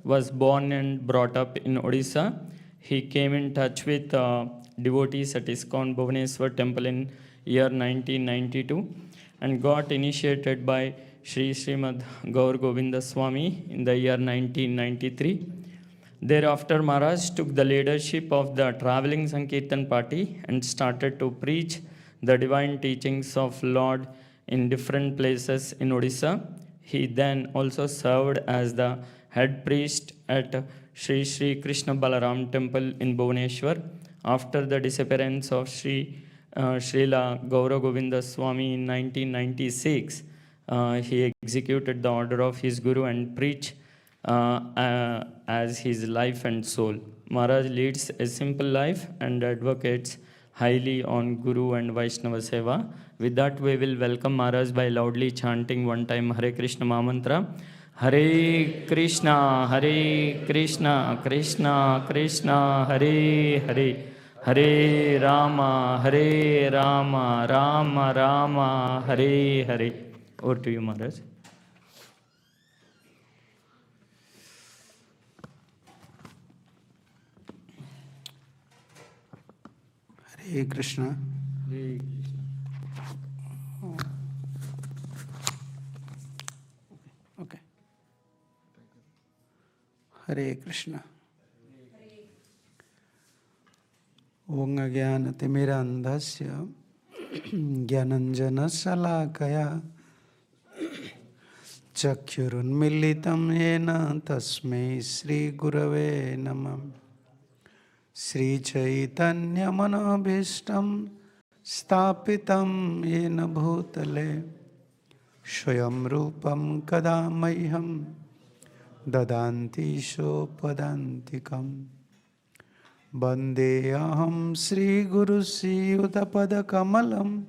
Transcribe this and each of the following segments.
was born and brought up in Odisha. He came in touch with devotees at ISKCON Bhubaneswar temple in year 1992 and got initiated by Srimad Gaur Govinda Swami in the year 1993. Thereafter, Maharaj took the leadership of the traveling Sankirtan party and started to preach the divine teachings of Lord in different places in Odisha. He then also served as the head priest at Sri Krishna Balaram temple in Bhubaneswar. After the disappearance of Srila Gaura Govinda Swami in 1996, he executed the order of his guru and preached as his life and soul. Maharaj leads a simple life and advocates highly on Guru and Vaishnava Seva. With that, we will welcome Maharaj by loudly chanting one time Hare Krishna Mahamantra. Hare Krishna, Krishna Krishna, Hare Hare, Hare Rama, Rama Rama, Hare Hare. Over to you, Maharaj. Hare Krishna. Hare Krishna. Okay. Hare Krishna. Om Ajnanatimmirandhasya Jnananjana-salakaya Chakshurunmilitam yena tasmai Sri Gurave Namah. Sri Chaitanya Manabhishtam Stapitam Yena Bhutale Swayam Rupam Kadamahyam Dadanti Sopadantikam Bandeyaham Sri Guru Siyudapada Kamalam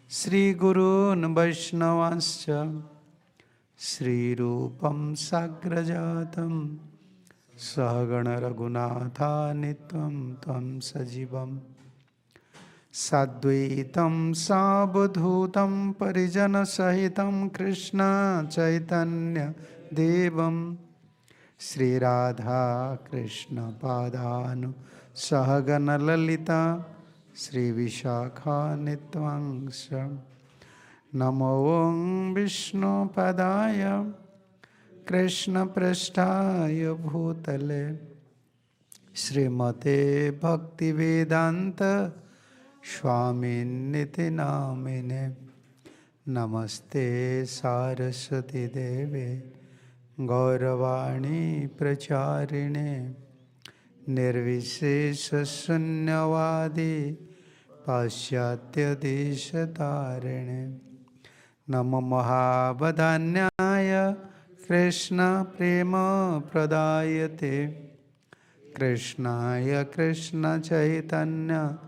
Sri Gurun Vaishnavascha Sri Rupam Sagrajatam Sahagana Raghunatha Nitvam Tvam Sajivam Sadvaitam Sabudhutam Parijana Sahitam Krishna Chaitanya Devam Sri Radha Krishna Padanu Sahagana Lalita Sri Vishakha Nitvangsha Namo Om Vishnu Padaya Krishna Prasthaya Bhutale Srimate Bhakti Vedanta Swami Niti Namine Namaste Saraswati Deve Gauravani Pracharine Nirvishesha Sunyavadi Pasyatya Deshatarine Namo Mahabhadanyaya Krishna Prema Pradayate Krishnaya Krishna Chaitanya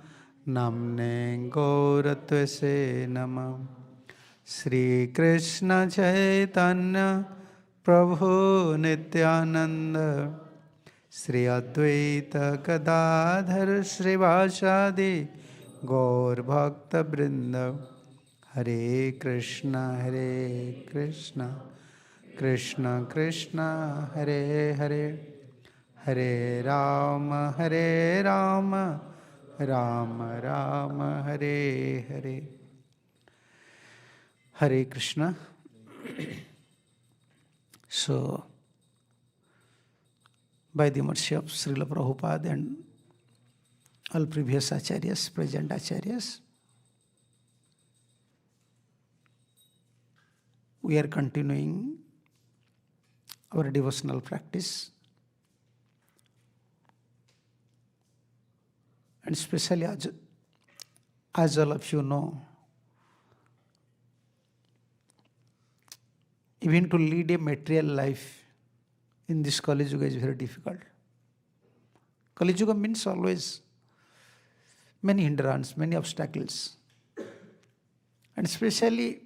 Namne Gauratvase Namah Sri Krishna Chaitanya Prabhu Nityananda Sri Advaita Gadadhar Sri Vashadi Gaur Bhakta Brinda Hare Krishna Krishna Krishna Hare Hare Hare Rama Rama Rama Hare Hare Hare Krishna. So, by the mercy of Srila Prabhupada and all previous acharyas, present acharyas, we are continuing our devotional practice. And especially as all of you know, even to lead a material life in this Kali Yuga is very difficult. Kali Yuga means always many hindrances, many obstacles. And especially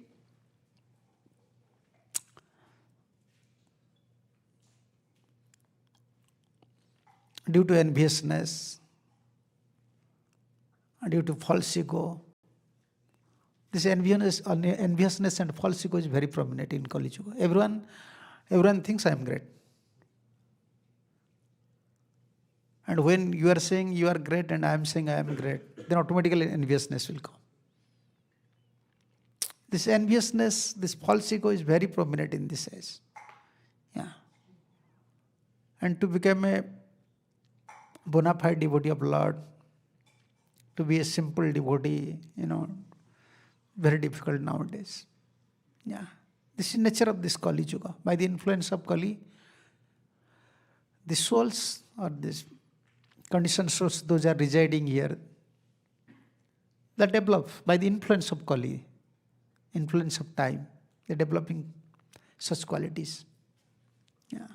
due to enviousness, due to false ego. This enviousness and false ego is very prominent in Kali Yuga. Everyone thinks I am great. And when you are saying you are great and I am saying I am great, then automatically enviousness will come. This enviousness, this false ego is very prominent in this age. Yeah. And to become a bona fide devotee of Lord, to be a simple devotee, very difficult nowadays. Yeah. This is nature of this Kali Yuga. By the influence of Kali, the souls or these conditioned souls, those are residing here, they develop by the influence of Kali, influence of time. They're developing such qualities. Yeah.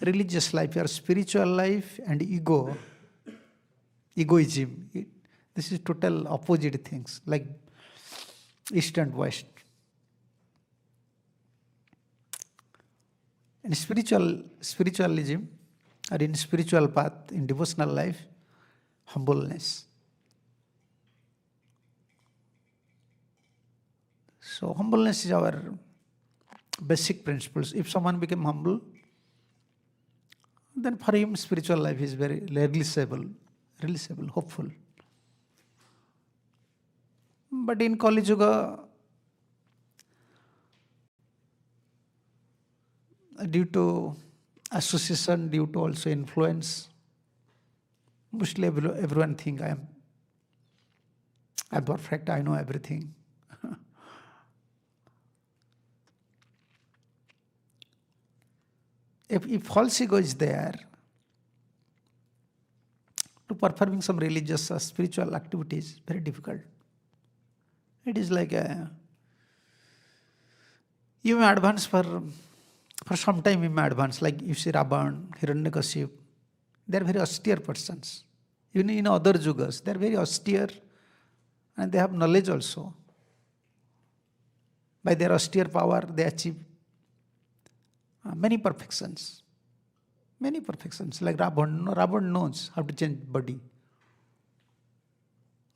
Religious life, your spiritual life and egoism. This is total opposite things, like East and West. In spiritualism, or in spiritual path, in devotional life, humbleness. So humbleness is our basic principles. If someone become humble, then for him spiritual life is very realizable, hopeful. But in Kali Yuga, due to association, due to also influence, mostly everyone think I'm perfect, I know everything. If false ego is there, to performing some religious or spiritual activities, very difficult. It is like you may advance for some time, you may advance, like you see Ravan, Hiranyakashipu, they are very austere persons. Even in other yugas, they are very austere and they have knowledge also. By their austere power, they achieve many perfections. Many perfections. Like Ravan knows how to change body.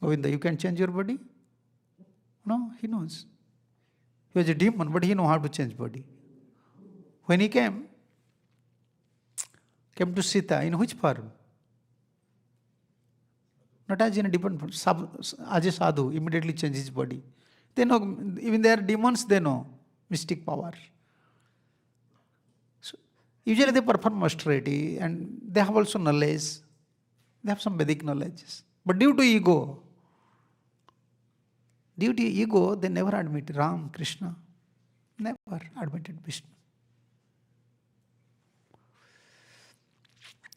Govinda, you can change your body? No, he knows. He was a demon, but he knows how to change body. When he came to Sita, in which form? Not as in a different form. As a sadhu, immediately change his body. They know, even they are demons, they know mystic power. So, usually they perform austerity and they have also knowledge. They have some Vedic knowledge. But due to ego, they never admit Ram, Krishna. Never admitted Vishnu.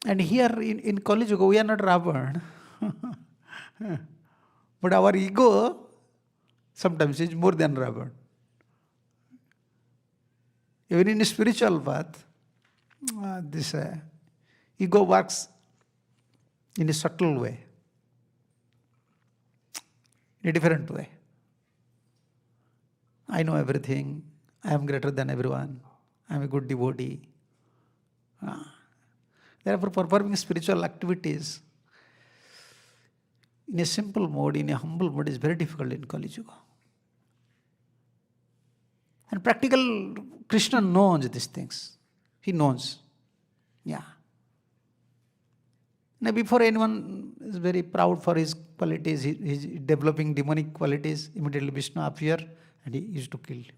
And here in Kali Yuga, we are not Ravan. But our ego sometimes is more than Ravan. Even in a spiritual path, this ego works in a subtle way, in a different way. I know everything. I am greater than everyone. I am a good devotee. Therefore, performing spiritual activities in a simple mode, in a humble mode, is very difficult in Kali Yuga. And practical Krishna knows these things. He knows. Yeah. Now, before anyone is very proud for his qualities, he is developing demonic qualities, immediately Vishnu appear and he used to kill him.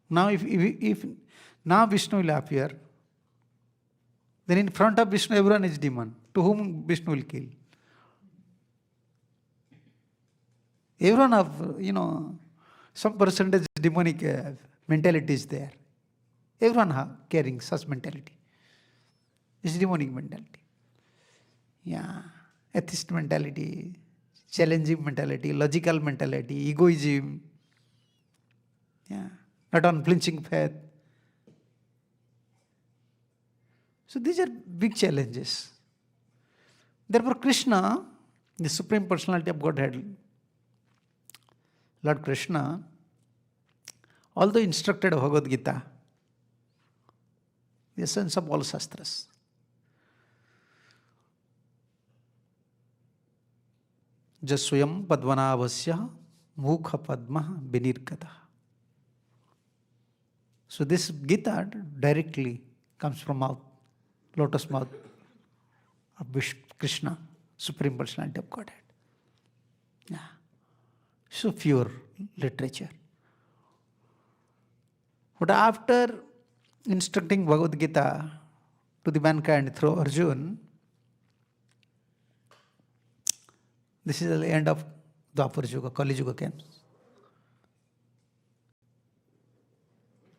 Now, if now Vishnu will appear, then in front of Vishnu, everyone is demon. To whom Vishnu will kill? Everyone have, some percentage demonic mentality is there. Everyone carrying such mentality. It's demonic mentality. Yeah. Atheist mentality, challenging mentality, logical mentality, egoism. Yeah. Not unflinching faith. So these are big challenges. Therefore, Krishna, the Supreme Personality of Godhead, Lord Krishna, although instructed Bhagavad Gita, the essence of all Shastras, Jaswayam Padmanabhasya Mukha Padma Vinirkata. So this Gita directly comes from mouth lotus mouth of Krishna, Supreme Personality of Godhead. Yeah. So pure literature. But after instructing Bhagavad Gita to the mankind through Arjuna, this is the end of Dwapar Yuga, Kali Yuga came.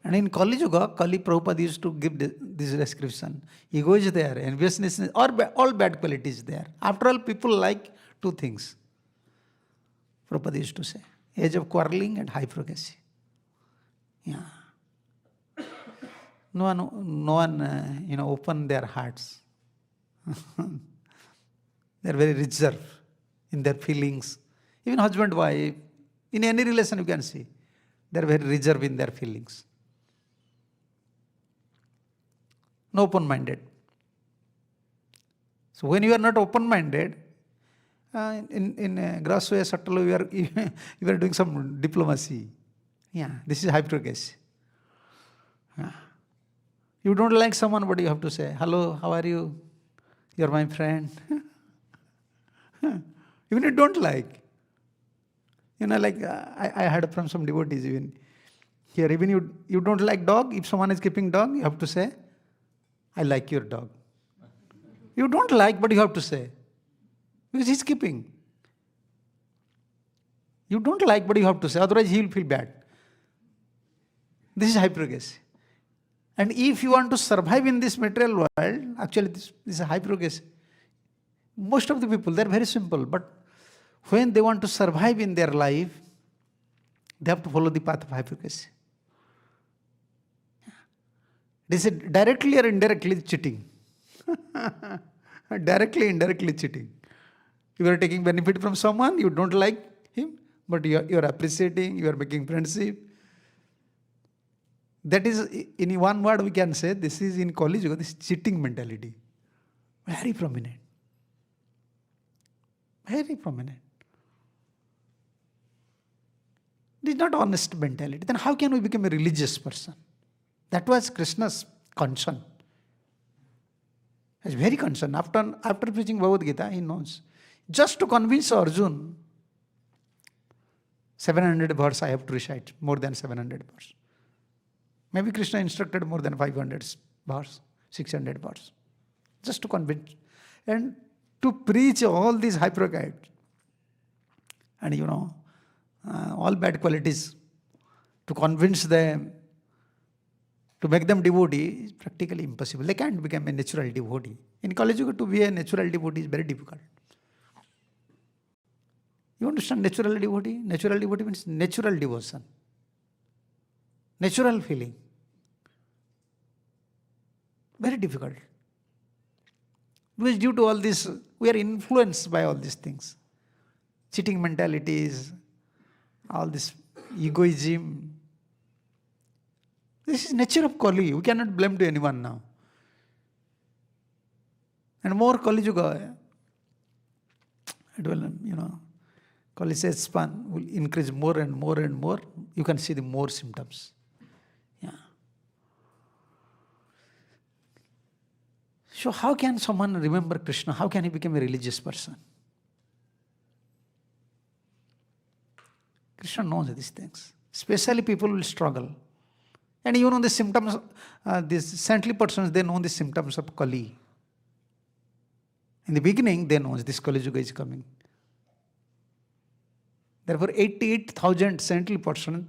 And in Kali Yuga, Kali Prabhupada used to give this description. Ego is there, enviousness is, all bad qualities there. After all, people like two things. Prabhupada used to say, age of quarreling and hypocrisy. Yeah. No one, open their hearts. They are very reserved in their feelings. Even husband, wife, in any relation you can see, they are very reserved in their feelings. No open-minded. So when you are not open-minded, in Graswaya Sattalo, you are doing some diplomacy. Yeah, this is hypocrisy. Yeah. You don't like someone, but you have to say, hello, how are you? You're my friend. Even you don't like. I heard from some devotees even here, even you don't like dog. If someone is keeping dog, you have to say, I like your dog. You don't like, but you have to say. Because he's keeping. You don't like, but you have to say. Otherwise, he will feel bad. This is hypocrisy. And if you want to survive in this material world, actually this is hypocrisy. Most of the people, they're very simple. But when they want to survive in their life, they have to follow the path of hypocrisy. This is directly or indirectly cheating. Directly, indirectly cheating. You are taking benefit from someone, you don't like him, but you are appreciating, you are making friendship. That is, in one word we can say, this is in Kali Yuga, this cheating mentality. Very prominent. Very prominent. It is not honest mentality. Then how can we become a religious person? That was Krishna's concern. He was very concerned. After preaching Bhagavad Gita, he knows. Just to convince Arjuna, 700 verses I have to recite, more than 700 verses. Maybe Krishna instructed more than 500 verses, 600 verses. Just to convince. And to preach all these hypocrites and all bad qualities, to convince them, to make them devotee is practically impossible. They can't become a natural devotee. In Kali Yuga, to be a natural devotee is very difficult. You understand natural devotee? Natural devotee means natural devotion. Natural feeling. Very difficult. Because due to all this, we are influenced by all these things. Cheating mentalities, all this egoism. This is nature of Kali. We cannot blame to anyone now. And more Kali Yuga, it will, Kali span will increase more and more and more. You can see the more symptoms. Yeah. So how can someone remember Krishna? How can he become a religious person? Krishna knows these things. Especially people will struggle. And the symptoms, these saintly persons, they know the symptoms of Kali. In the beginning, they know this Kali Yuga is coming. Therefore, 88,000 saintly persons,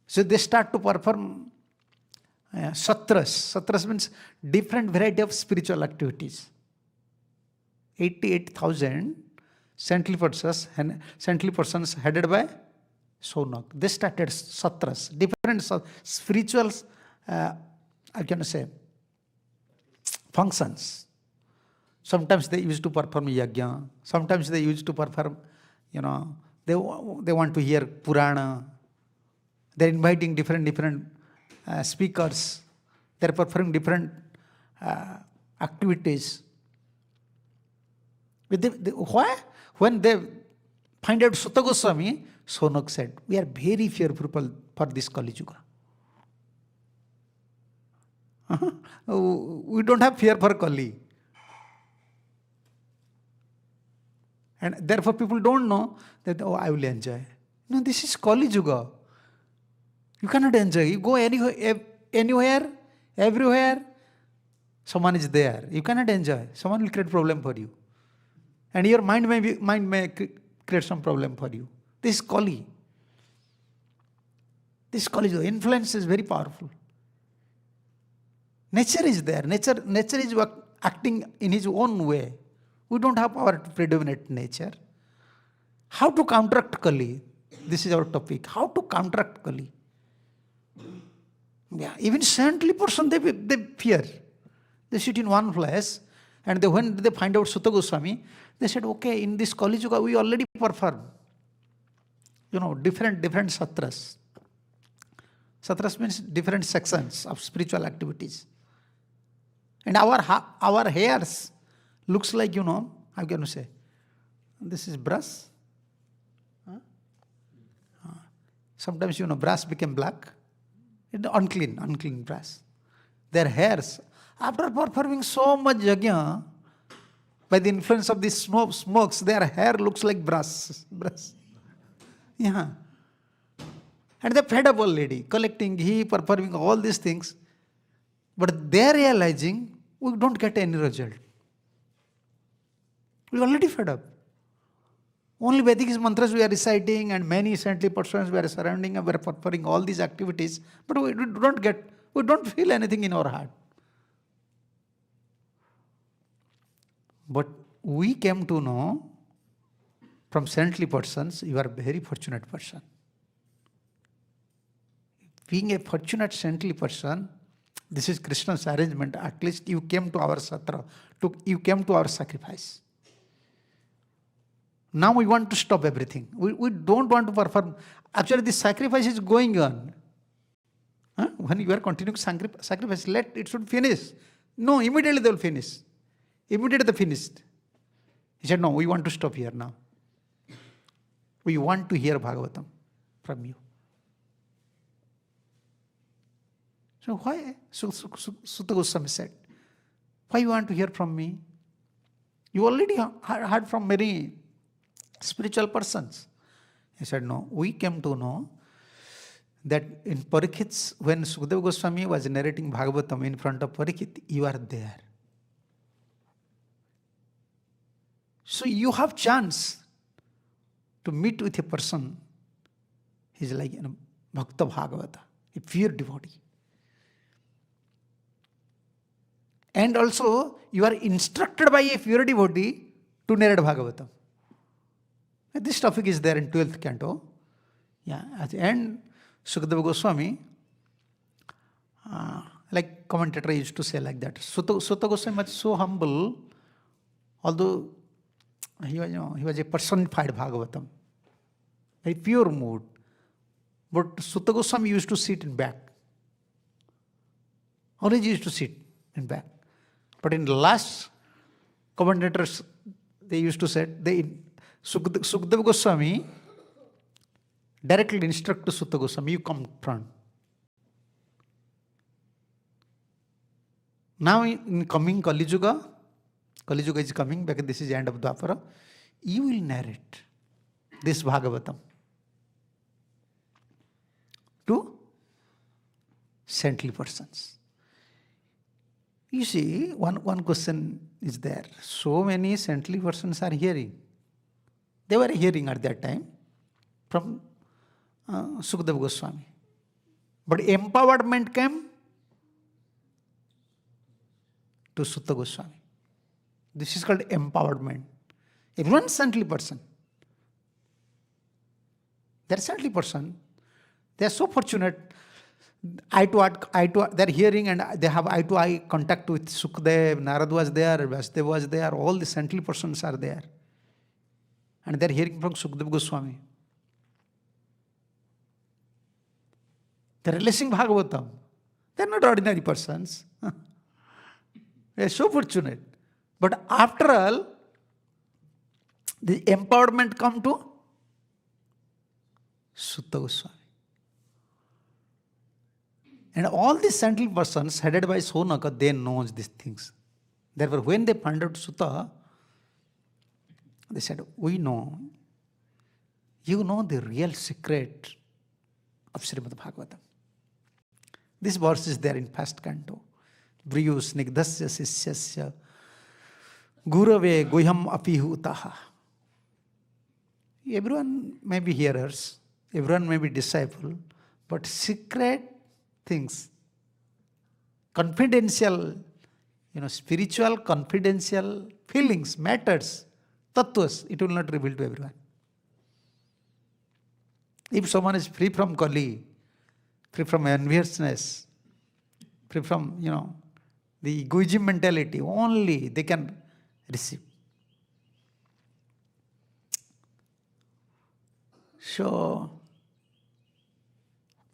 so they start to perform satras. Satras means different variety of spiritual activities. 88,000 saintly persons headed by Sonak. They started satras, different spiritual, functions. Sometimes they used to perform yajna. Sometimes they used to perform, they want to hear Purana. They're inviting different speakers. They're performing different activities. Why? When they find out Sutta Goswami, Sonak said, we are very fearful for this Kali Yuga. We don't have fear for Kali. And therefore people don't know that, oh, I will enjoy. No, this is Kali Yuga. You cannot enjoy. You go anywhere, everywhere, someone is there. You cannot enjoy. Someone will create problem for you. And your mind may create some problem for you. This is Kali. This Kali Yuga. Influence is very powerful. Nature is there. Nature is acting in his own way. We don't have power to predominate nature. How to counteract Kali? This is our topic. How to counteract Kali? Yeah, even saintly person, they fear. They sit in one place, and when they find out Sutta Goswami, they said, okay, in this Kali Yuga, we already perform, different satras. Satras means different sections of spiritual activities. And our hairs looks like, how can you say, this is brass. Sometimes, brass became black. It's unclean brass. Their hairs, after performing so much yajna, by the influence of these smokes, their hair looks like brass. Yeah. And they fed up already, collecting ghee, performing all these things. But they're realizing we don't get any result. We already fed up. Only Vedic mantras we are reciting, and many saintly persons we are surrounding and we are performing all these activities, but we don't feel anything in our heart. But we came to know from saintly persons, you are a very fortunate person. Being a fortunate saintly person, this is Krishna's arrangement. At least you came to our satra, you came to our sacrifice. Now we want to stop everything. We don't want to perform. Actually, this sacrifice is going on. When you are continuing sacrifice, it should finish. No, immediately they will finish. Immediately they finished. He said, no, we want to stop here now. We want to hear Bhagavatam from you. So why? Sutta Goswami said, why you want to hear from me? You already heard from many spiritual persons. He said, no, we came to know that in Parikshit's, when Sukadeva Goswami was narrating Bhagavatam in front of Parikshit, you are there. So you have chance to meet with a person. He's like Bhakta Bhagavata, a pure devotee. And also, you are instructed by a pure devotee to narrate Bhagavatam. This topic is there in 12th canto. Yeah, at the end, Sukadeva Goswami, like commentator used to say like that. Sutta Goswami was so humble, although he was a personified Bhagavatam, a pure mood. But Sutta Goswami used to sit in back. Always used to sit in back. But in the last commentators, they used to say, Sukadeva Goswami directly instruct to Sutta Goswami, you come front. Now in coming Kali Yuga is coming, because this is the end of Dwapara, you will narrate this Bhagavatam to saintly persons. You see, one question is there. So many saintly persons are hearing. They were hearing at that time from Sukadeva Goswami. But empowerment came to Sutta Goswami. This is called empowerment. Everyone is saintly person. They are saintly person. They are so fortunate. Eye to eye, they are hearing and they have eye to eye contact with Sukadeva, Narad was there, Vasudeva was there, all the saintly persons are there. And they are hearing from Sukadeva Goswami. They are listening Bhagavatam. They are not ordinary persons. They are so fortunate. But after all, the empowerment come to Sutta Goswami. And all these central persons headed by Sonaka, they know these things. Therefore, when they pondered Sutta, they said, we know, you know the real secret of Srimad Bhagavatam. This verse is there in first canto. Briyu snigdhasya sisyasya gurave guhyam apihu utaha. Everyone may be hearers, everyone may be disciple, but secret things, confidential, spiritual, confidential feelings, matters, tattvas, it will not reveal to everyone. If someone is free from kali, free from enviousness, free from, the egoism mentality, only they can receive. So,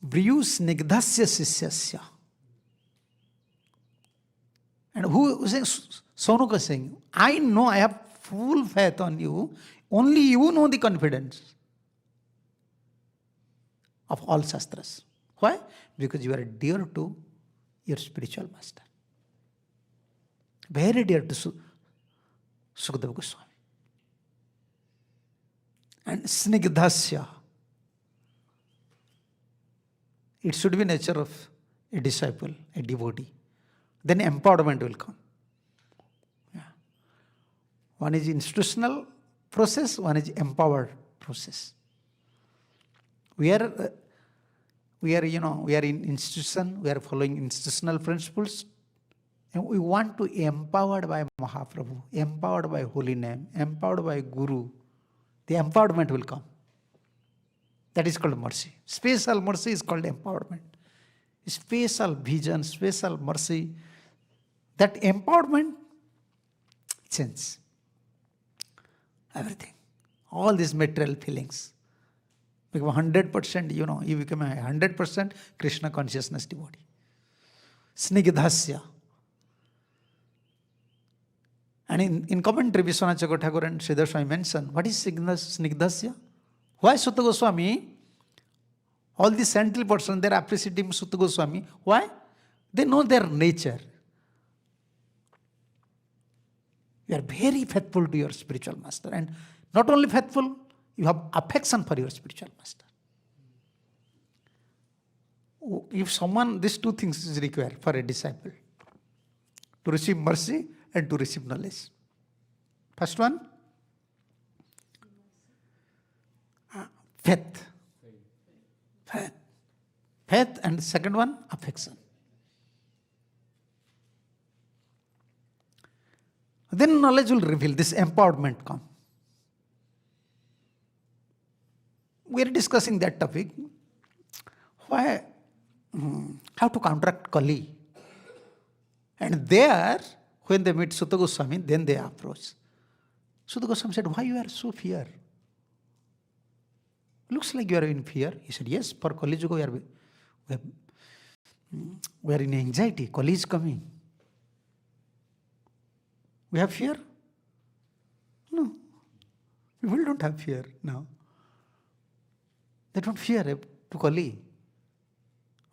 Vriyu snigdhasya sisyasya. And who is saying? Sonuka is saying, I know, I have full faith on you, only you know the confidence of all Shastras. Why? Because you are dear to your spiritual master. Very dear to Sukadeva Goswami. And snigdhasya. It should be nature of a disciple, a devotee. Then empowerment will come. Yeah. One is institutional process, one is empowered process. We are in institution, we are following institutional principles, and we want to be empowered by Mahaprabhu, empowered by holy name, empowered by Guru. The empowerment will come. That is called mercy. Special mercy is called empowerment. Special vision, special mercy. That empowerment changes everything. All these material feelings. Become 100%, you become a 100% Krishna consciousness devotee. Snigdhasya. And in commentary, Vishwanath Chakravarti Thakur and Cedar Swami mention, what is snigdhasya? Why Sutta Goswami? All these central persons, they are appreciating Sutta Goswami. Why? They know their nature. You are very faithful to your spiritual master. And not only faithful, you have affection for your spiritual master. If someone, these two things is required for a disciple. To receive mercy and to receive knowledge. First one, faith. Faith, and the second one, affection. Then knowledge will reveal, this empowerment come. We are discussing that topic. Why? How to counteract Kali. And there, when they meet Sutta Goswami, then they approach. Sutta Goswami said, why you are so fear? Looks like you are in fear. He said, yes, for Kali Yuga we are in anxiety. Kali is coming. We have fear? No. People don't have fear now. They don't fear to Kali.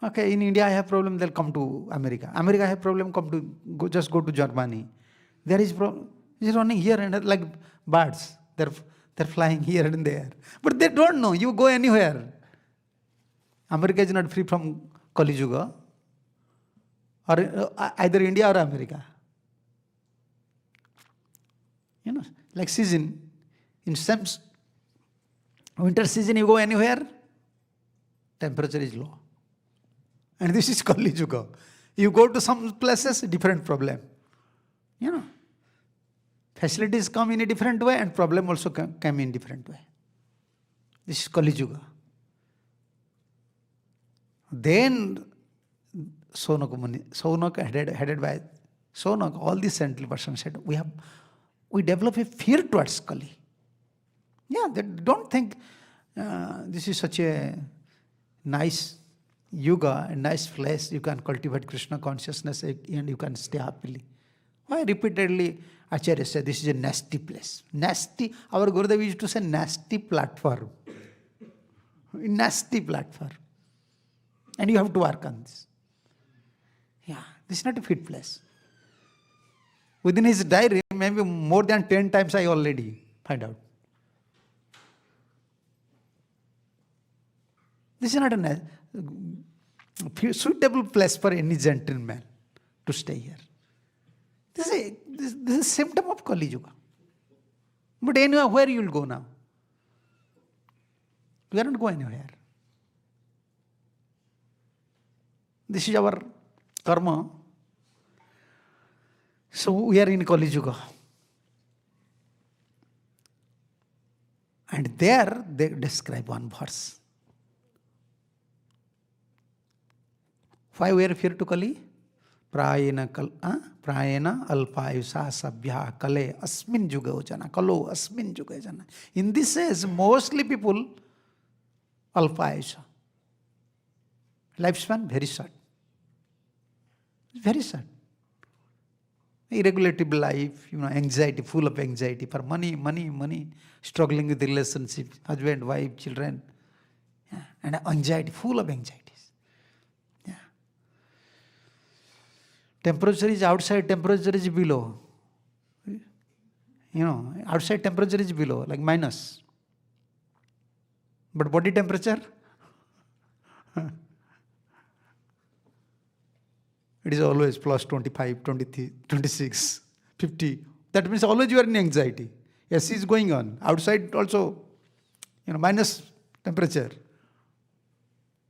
Okay, in India I have problem, they'll come to America. America I have problem, just go to Germany. There is problem. He's running here and there like birds. They're flying here and there. But they don't know. You go anywhere. America is not free from Kali Yuga. Or either India or America. Like season. In some winter season you go anywhere, temperature is low. And this is Kali Yuga. You go to some places, different problem. Facilities come in a different way and problem also come in different way. This is Kali Yuga. Then Sonaka headed by Sonaka, all these central persons said, we develop a fear towards Kali. Yeah, they don't think this is such a nice yuga, a nice place, you can cultivate Krishna consciousness and you can stay happily. Why repeatedly Acharya said this is a nasty place. Nasty, our Gurudev used to say nasty platform. Nasty platform. And you have to work on this. Yeah, this is not a fit place. Within his diary, maybe more than 10 times I already find out. This is not a suitable place for any gentleman to stay here. This is a symptom of Kali Yuga. But anyway, where you will go now? We are not going anywhere. This is our karma. So we are in Kali Yuga. And there they describe one verse. Why we are here to Kali? Prayena alpayusa sabhya kale asmin yuga jana. Kalo asmin yuga jana. In this sense, mostly people alpayusa. Lifespan very short. Very short. Irregulative life, anxiety, full of anxiety for money, struggling with relationship, husband, wife, children, and anxiety, full of anxieties. Yeah. Temperature is outside, temperature is below. Outside temperature is below, like minus. But body temperature? It is always plus 25, 23, 26, 50. That means always you are in anxiety. AC is going on. Outside also, minus temperature.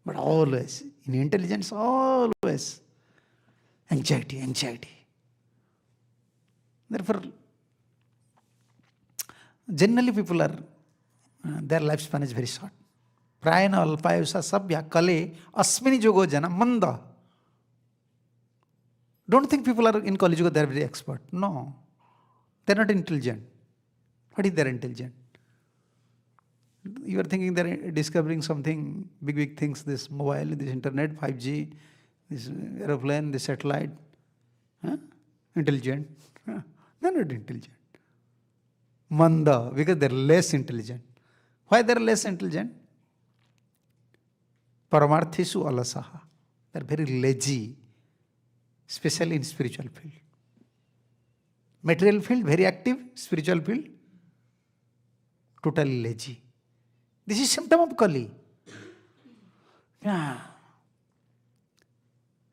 But always, in intelligence, always anxiety. Therefore, generally people are, their lifespan is very short. Prayana alpayusa sabhya kale asmini jogo jana manda. Don't think people are in Kali Yuga, they are very expert. No. They are not intelligent. What is their intelligent? You are thinking they are discovering something, big things, this mobile, this internet, 5G, this aeroplane, this satellite. Intelligent. They are not intelligent. Manda, because they are less intelligent. Why they are less intelligent? Paramarthisu alasaha. They are very lazy. Especially in spiritual field. Material field, very active. Spiritual field, totally lazy. This is symptom of Kali. Yeah.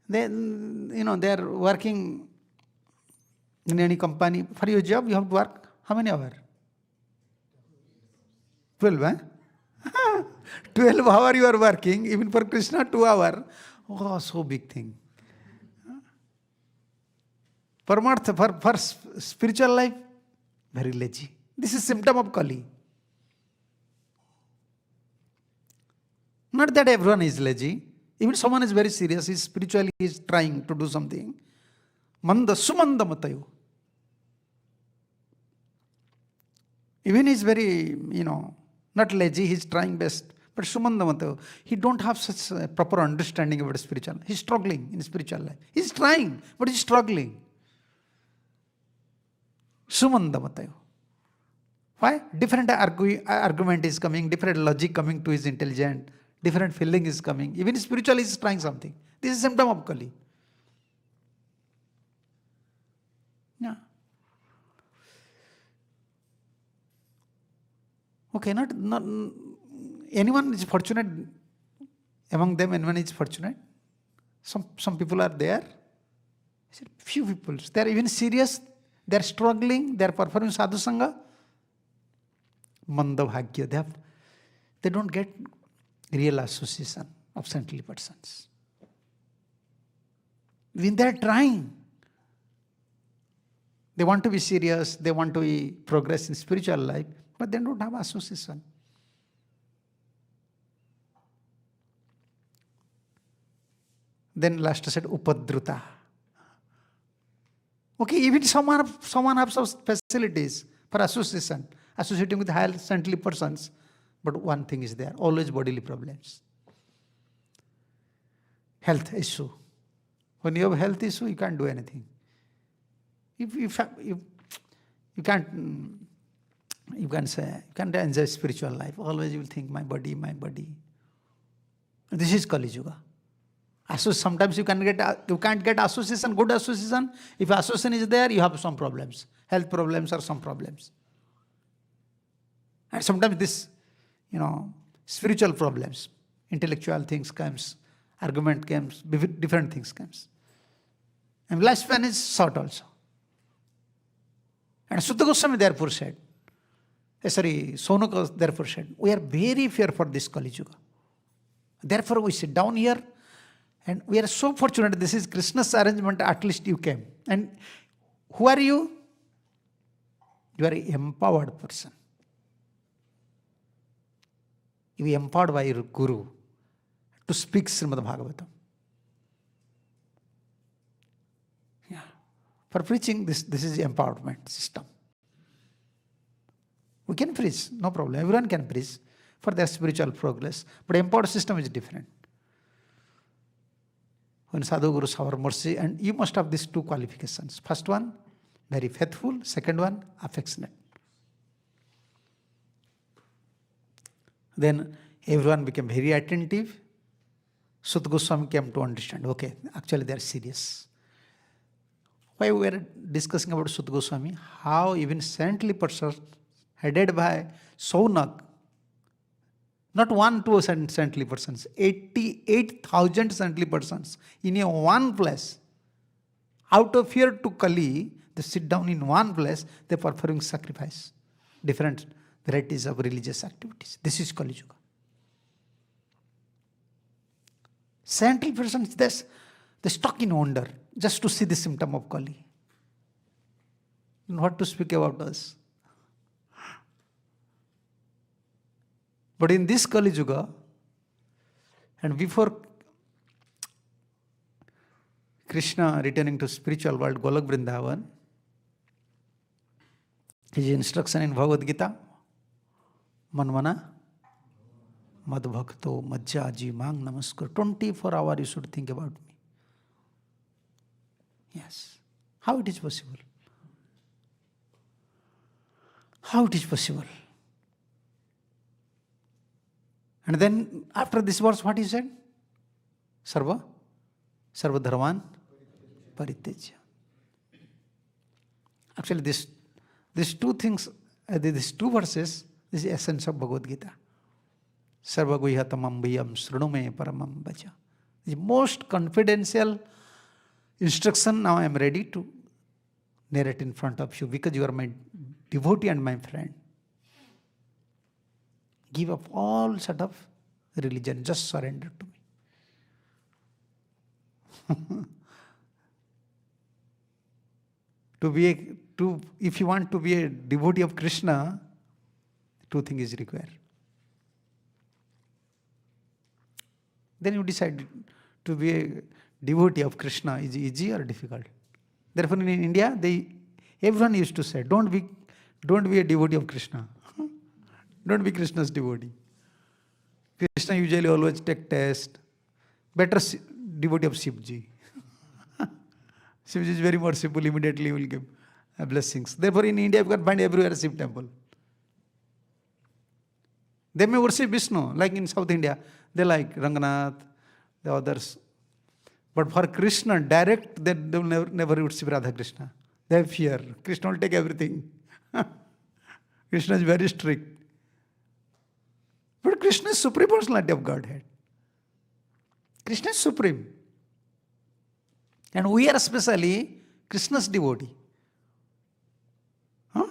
They are working in any company. For your job, you have to work how many hours? 12, eh? 12 hours you are working. Even for Krishna, 2 hours. Oh, so big thing. Paramartha, for spiritual life, very lazy. This is symptom of Kali. Not that everyone is lazy. Even someone is very serious, he spiritually is trying to do something. Manda sumanda matayu. Even he is very, not lazy, he is trying best. But sumanda matayu, he don't have such a proper understanding about spiritual. He is struggling in spiritual life. He is trying, but he is struggling. Sumanda matayu. Why? Different argument is coming, different logic coming to his intelligence, different feeling is coming. Even spiritual is trying something. This is symptom of Kali. Yeah. Okay, not anyone is fortunate among them, anyone is fortunate. Some people are there. Few people. They are even serious. They are struggling. They are performing sadhu sangha. Manda bhagya. They don't get real association of saintly persons. When they are trying, they want to be serious. They want to progress in spiritual life, but they don't have association. Then last said upadruta. Okay, even someone have some facilities for association, associating with higher saintly persons. But one thing is there, always bodily problems. Health issue. When you have health issue, you can't do anything. You can't enjoy spiritual life. Always you will think, my body. This is Kali Yuga. Sometimes you can't get association, good association. If association is there, you have some problems, health problems or some problems. And sometimes this, spiritual problems, intellectual things comes, argument comes, different things comes. And lifespan is short also. And Sutta Goswami therefore said, Sonaka therefore said, we are very fair for this Kali Yuga. Therefore we sit down here and we are so fortunate. This is Krishna's arrangement, at least you came. And who are you? You are an empowered person. You are empowered by your Guru to speak Srimad Bhagavatam. Yeah. For preaching, this is empowerment system. We can preach, no problem. Everyone can preach for their spiritual progress. But empowered system is different. When Sadhu Gurus have mercy, and you must have these two qualifications. First one, very faithful. Second one, affectionate. Then everyone became very attentive. Sutta Goswami came to understand, okay, actually they are serious. Why we were discussing about Sutta Goswami, how even saintly persons headed by Saunak, not 1-2 saintly persons, 88,000 saintly persons in a one place. Out of fear to Kali, they sit down in one place, they are performing sacrifice, different varieties of religious activities. This is Kali Yuga. Saintly persons, they stuck in wonder just to see the symptom of Kali. And what to speak about us? But in this Kali Yuga, and before Krishna returning to spiritual world, Golok Vrindavan, his instruction in Bhagavad Gita, Manvana, Madbhakto, Majjaji, Mang Namaskar, 24 hours you should think about me. Yes. How it is possible? How it is possible? And then after this verse, what he said? Sarva Dharman Paritejya. Actually, these two things, these two verses, this is the essence of Bhagavad Gita. Sarva Guhyatamam Bhiyam Srunume Paramam Vacha. The most confidential instruction now I am ready to narrate in front of you because you are my devotee and my friend. Give up all sort of religion, just surrender to me. If you want to be a devotee of Krishna, two things is required. Then you decide to be a devotee of Krishna is easy or difficult. Therefore, in India, everyone used to say, don't be a devotee of Krishna. Don't be Krishna's devotee. Krishna usually always take test. Better devotee of Shivji. Shivji is very merciful, immediately will give blessings. Therefore, in India, you can find everywhere a Shiv temple. They may worship Vishnu, like in South India. They like Ranganath, the others. But for Krishna, direct, they will never worship Radha Krishna. They have fear. Krishna will take everything. Krishna is very strict. But Krishna is supreme personality of Godhead. Krishna is supreme. And we are especially Krishna's devotee. Huh?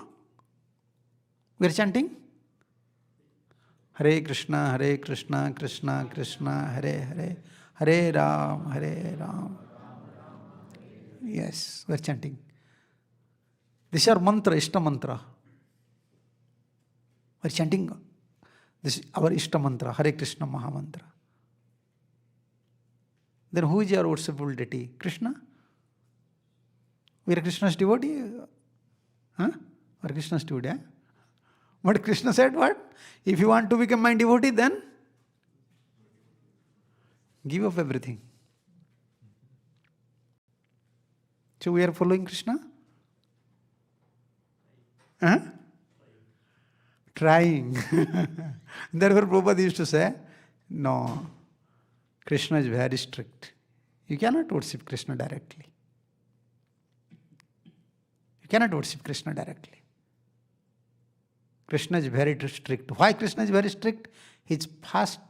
We are chanting Hare Krishna, Krishna Krishna, Hare Hare, Hare Ram, Hare Ram. Yes, we are chanting. This is our mantra, Ishta mantra. We are chanting. This is our Ishta mantra, Hare Krishna Maha mantra. Then who is our worshipful deity? Krishna? We are Krishna's devotee? Huh? We are Krishna's devotee. Eh? But Krishna said what? If you want to become my devotee, then give up everything. So we are following Krishna? Huh? Trying. Therefore Prabhupada used to say, no, Krishna is very strict. You cannot worship Krishna directly. You cannot worship Krishna directly. Krishna is very strict. Why Krishna is very strict? His first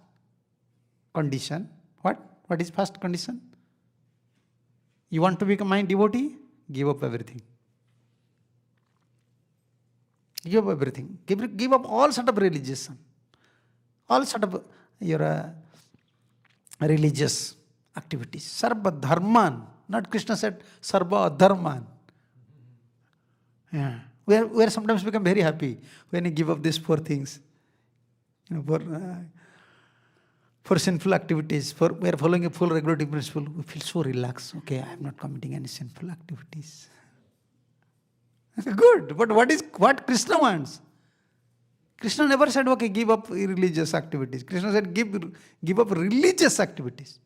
condition. What? What is first condition? You want to become my devotee? Give up everything. Give up everything. Give up all sort of religion. All sort of your religious activities. Sarva dharman. Not Krishna said sarva dharman. Yeah. We are sometimes become very happy when you give up these four things. For sinful activities, we are following a full regulative principle, we feel so relaxed. Okay, I am not committing any sinful activities. Good, but what Krishna wants? Krishna never said, okay, give up religious activities. Krishna said, give up religious activities.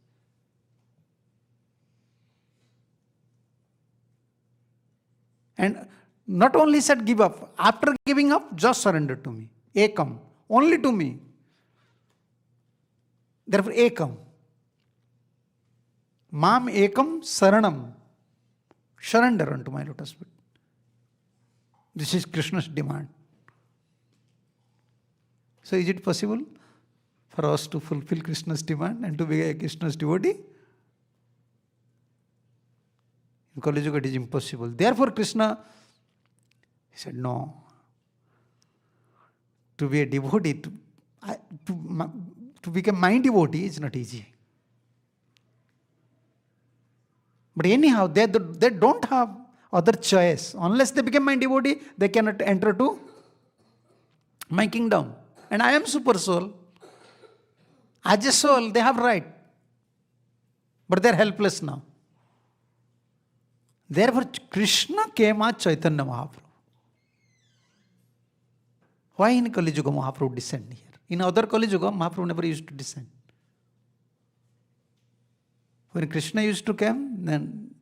And not only said give up, after giving up, just surrender to me. Ekam, only to me. Therefore, ekam. Mam ekam saranam. Surrender unto my lotus feet. This is Krishna's demand. So is it possible for us to fulfill Krishna's demand and to be a Krishna's devotee? In Kali Yuga it is impossible. Therefore Krishna, he said, no. To be a devotee, to become my devotee is not easy. But anyhow, they don't have other choice. Unless they become my devotee, they cannot enter to my kingdom. And I am super soul. As a soul, they have right. But they are helpless now. Therefore, Krishna came as Chaitanya Mahaprabhu. Why in Kali Yuga Mahaprabhu descend here? In other Kali Yuga, Mahaprabhu never used to descend. When Krishna used to come, then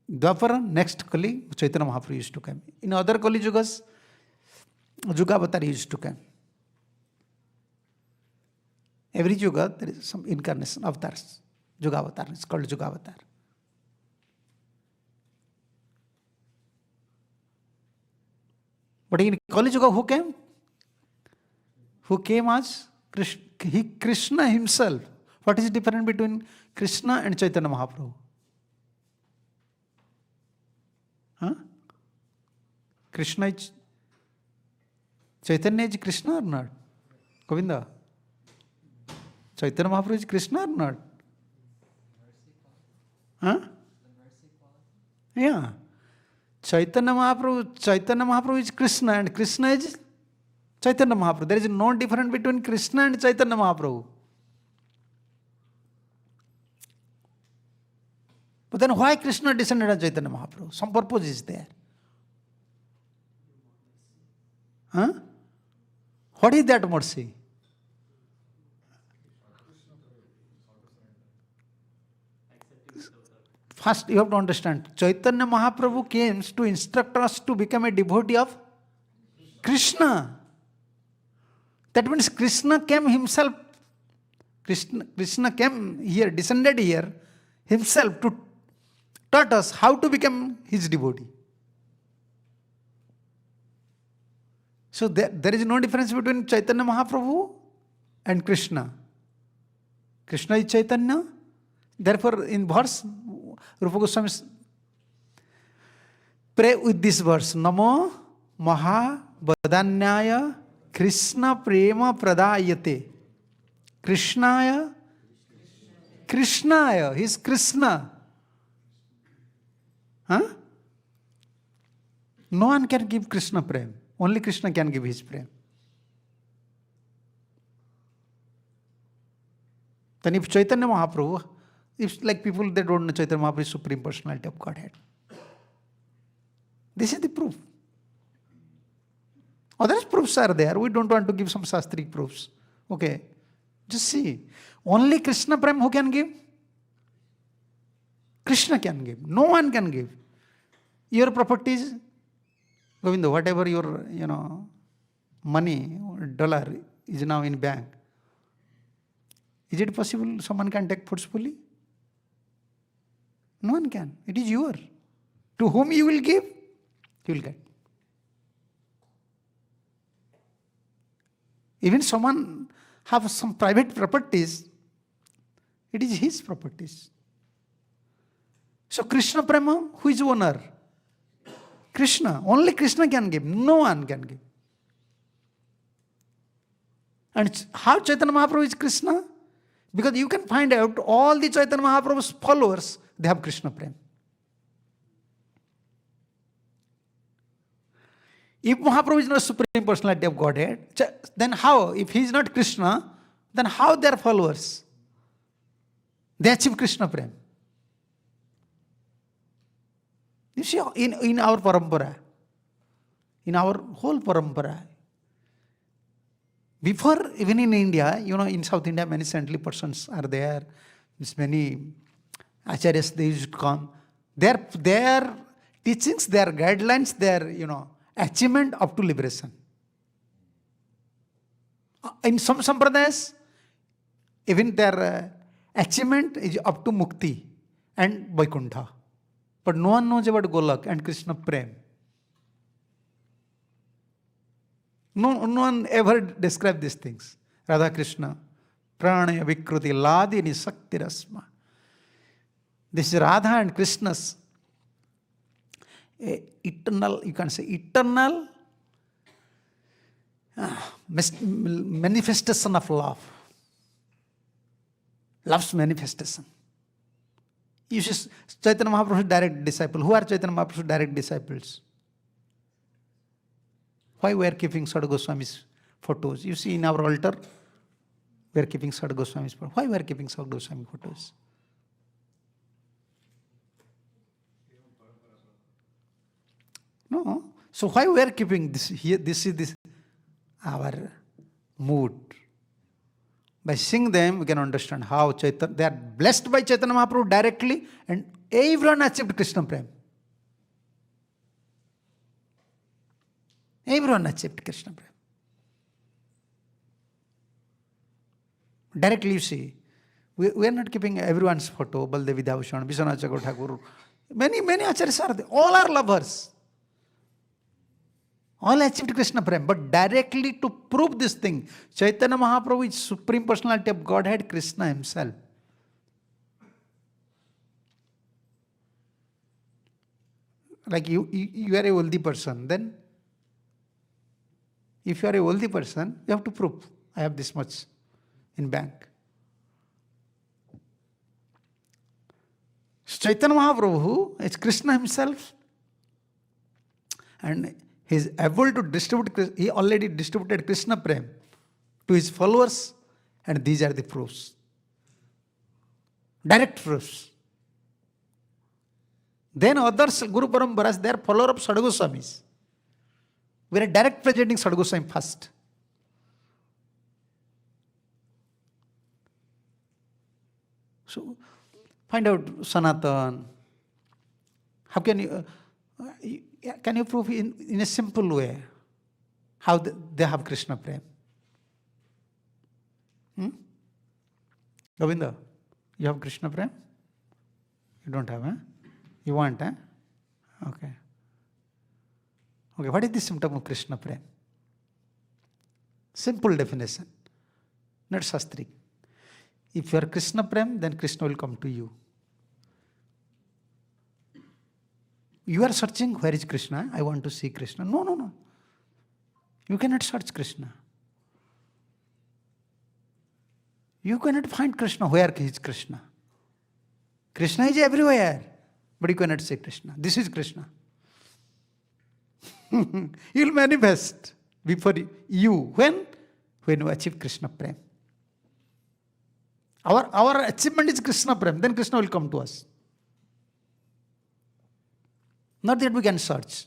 Dwapara, next Kali, Chaitanya Mahaprabhu used to come. In other Kali Yugas, Jugavatar used to come. Every Yuga, there is some incarnation, avatars. Jugavatar, it's called Jugavatar. But in Kali Yuga, who came? Who came as Krishna himself. What is the difference between Krishna and Chaitanya Mahaprabhu? Huh? Krishna is Chaitanya is Krishna or not? Govinda? Chaitanya Mahaprabhu is Krishna or not? Huh? Yeah. Chaitanya Mahaprabhu is Krishna and Krishna is Chaitanya Mahaprabhu. There is no difference between Krishna and Chaitanya Mahaprabhu. But then why Krishna descended on Chaitanya Mahaprabhu? Some purpose is there. Huh? What is that mercy? First, you have to understand, Chaitanya Mahaprabhu came to instruct us to become a devotee of Krishna. That means Krishna came himself. Krishna came here, descended here himself to taught us how to become his devotee. So there is no difference between Chaitanya Mahaprabhu and Krishna. Krishna is Chaitanya. Therefore, in verse, Rupa Goswami pray with this verse. Namo Maha Badanyaya Krishna Prema Pradayate. Krishnaya. Krishnaya. He is Krishna. Huh? No one can give Krishna prem. Only Krishna can give his prem. Then if Chaitanya Mahaprabhu, if like people they don't know Chaitanya Mahaprabhu is Supreme Personality of Godhead. This is the proof. Other proofs are there. We don't want to give some Shastric proofs. Okay. Just see. Only Krishna prem who can give? Krishna can give. No one can give. Your properties, Govinda, whatever your, money or dollar is now in bank. Is it possible someone can take forcefully? No one can. It is your. To whom you will give, you will get. Even someone have some private properties, it is his properties. So Krishna Prema, who is owner? Krishna. Only Krishna can give. No one can give. And how Chaitanya Mahaprabhu is Krishna? Because you can find out all the Chaitanya Mahaprabhu's followers, they have Krishna Prema. If Mahaprabhu is not Supreme Personality of Godhead, then how? If he is not Krishna, then how their followers? They achieve Krishna Prema. You see, in our parampara, in our whole parampara, before, even in India, in South India, many saintly persons are there. There's many acharyas, they used to come. Their teachings, their guidelines, their, achievement up to liberation. In some sampradayas, even their achievement is up to mukti and vaikuntha. But no one knows about Golak and Krishna Prem. No one ever described these things. Radha Krishna, Pranaya Vikruti, Ladini Sakti Rasma. This is Radha and Krishna's eternal, you can say eternal manifestation of love. Love's manifestation. You see, Chaitanya Mahaprabhu's direct disciple. Who are Chaitanya Mahaprabhu's direct disciples? Why we are keeping Sadhu Goswami's photos? You see, in our altar, we are keeping Sadhu Goswami's photos. Why we are keeping Sadhu Goswami photos? No. So why we are keeping this here? This is our mood. By seeing them, we can understand how Chaitanya, they are blessed by Chaitanya Mahaprabhu directly, and everyone achieved Krishna Prem. Everyone achieved Krishna Prem. Directly, you see, we are not keeping everyone's photo, Baldev Vidhabhushan, Vishwanath Chakravarti Thakur. Many acharyas are there. All are lovers. All achieved Krishna Prem. But directly to prove this thing, Chaitanya Mahaprabhu is Supreme Personality of Godhead, Krishna himself. Like you are a wealthy person, then if you are a wealthy person, you have to prove, I have this much in bank. Chaitanya Mahaprabhu is Krishna himself, and he is able to distribute, he already distributed Krishna Prem to his followers, and these are the proofs. Direct proofs. Then others, Guru Paramparas, they are followers of Sadhu Goswamis. We are direct presenting Sadhu Goswami first. So, find out Sanatan. How can you prove in a simple way how they have Krishna Prem? Govinda, you have Krishna Prem? You don't have, huh? You want, huh? Okay. Okay, what is the symptom of Krishna Prem? Simple definition, not Shastric. If you are Krishna Prem, then Krishna will come to you. You are searching, where is Krishna? I want to see Krishna. No. You cannot search Krishna. You cannot find Krishna. Where is Krishna? Krishna is everywhere, but you cannot see Krishna. This is Krishna. He will manifest before you. When you achieve Krishna Prem. Our achievement is Krishna Prem. Then Krishna will come to us. Not that we can search.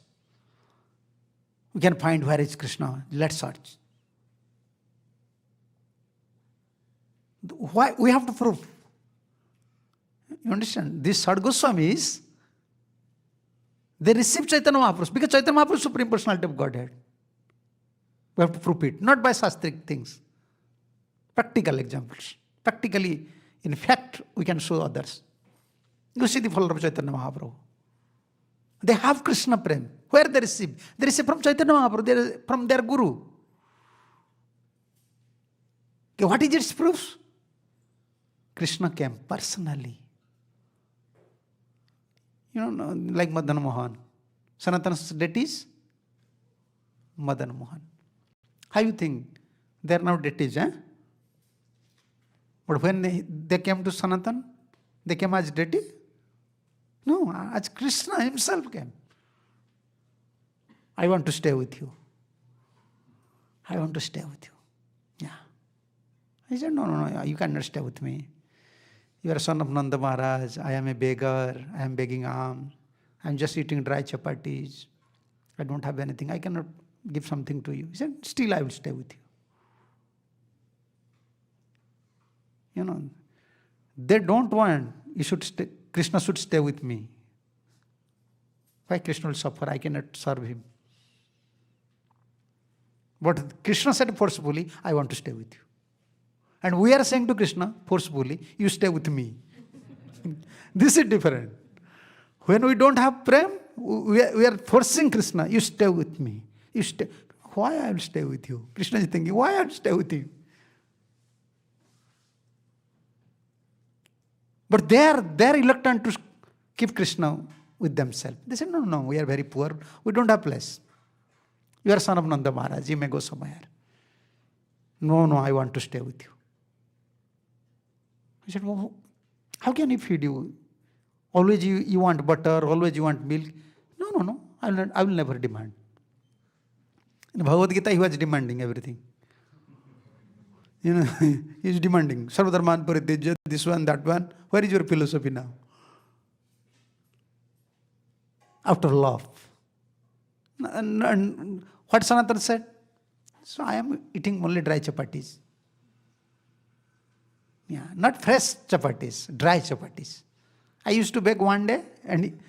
We can find where is Krishna. Let's search. Why? We have to prove. You understand? These Sadhu Goswamis, they receive Chaitanya Mahaprabhu because Chaitanya Mahaprabhu is Supreme Personality of Godhead. We have to prove it, not by Shastric things. Practical examples. Practically, in fact, we can show others. You see the follower of Chaitanya Mahaprabhu. They have Krishna Prem. Where they receive? They receive from Chaitanya Mahaprabhu, from their Guru. Okay, what is its proof? Krishna came personally. Like Madan Mohan. Sanatana's deities? Madan Mohan. How you think? They are now deities, eh? But when they came to Sanatan, they came as deity? No, as Krishna himself came. I want to stay with you. I want to stay with you. Yeah. He said, no, you cannot stay with me. You are son of Nanda Maharaj. I am a beggar. I am begging alms. I am just eating dry chapatis. I don't have anything. I cannot give something to you. He said, still I will stay with you. They don't want you should stay, Krishna should stay with me. Why Krishna will suffer? I cannot serve him. But Krishna said forcefully, I want to stay with you. And we are saying to Krishna forcefully, you stay with me. This is different. When we don't have prem, we are forcing Krishna, you stay with me. You stay. Why I will stay with you? Krishna is thinking, why I will stay with you? But they are reluctant to keep Krishna with themselves. They say, no, we are very poor. We don't have place. You are son of Nanda Maharaj. You may go somewhere. No, I want to stay with you. He said, well, how can he feed you? Always you want butter, always you want milk. No, I will never demand. In Bhagavad Gita, he was demanding everything. He is demanding. Sarvadharman paritejya, this one, that one. Where is your philosophy now? Out of love. And what Sanatana said? So I am eating only dry chapatis. Yeah, not fresh chapatis, dry chapatis. I used to bake one day and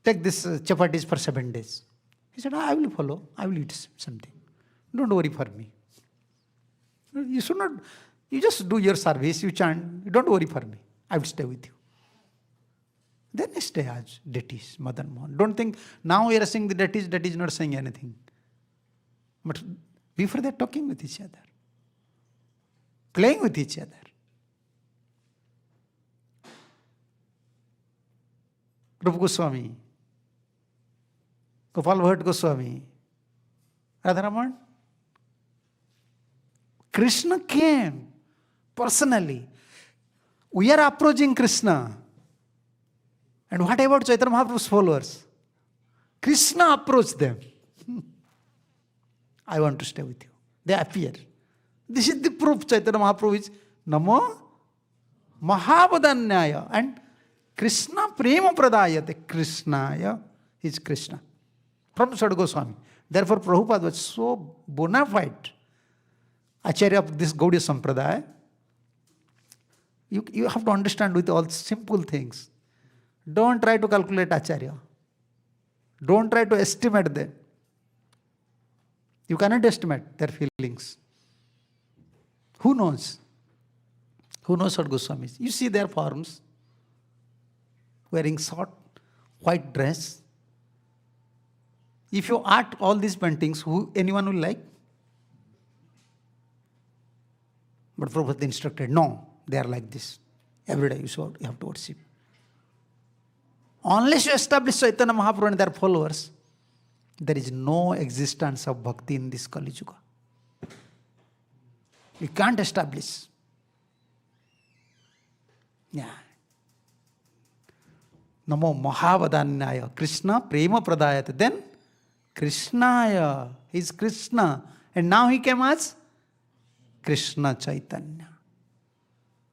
take this chapatis for 7 days. He said, I will follow. I will eat something. Don't worry for me. You should not, you just do your service, you chant, don't worry for me. I will stay with you. Then I stay as deities, Madan Mohan. Don't think, now we are saying the deities, that is not saying anything. But before they are talking with each other, playing with each other. Rupa Goswami, Gopal Bhatt Goswami, Radharaman. Krishna came personally. We are approaching Krishna. And what about Chaitanya Mahaprabhu's followers? Krishna approached them. I want to stay with you. They appear. This is the proof Chaitanya Mahaprabhu is Namo Mahavadanyaya. And Krishna Prema Pradayate. Krishnaya is Krishna. From Sadhu Goswami. Therefore Prabhupada was so bona fide Acharya of this Gaudiya Sampradaya. You have to understand with all simple things. Don't try to calculate Acharya. Don't try to estimate them. You cannot estimate their feelings. Who knows? Who knows what Goswamis? You see their forms, wearing short white dress. If you art all these paintings, anyone will like? But Prabhupada instructed, no, they are like this. Every day you have to worship. Unless you establish Chaitanya Mahaprabhu and their followers, there is no existence of bhakti in this Kali Yuga. You can't establish. Yeah. Namo Mahavadanyaya. Krishna Prema Pradayate. Then Krishnaya. He is Krishna. And now he came as Krishna Chaitanya.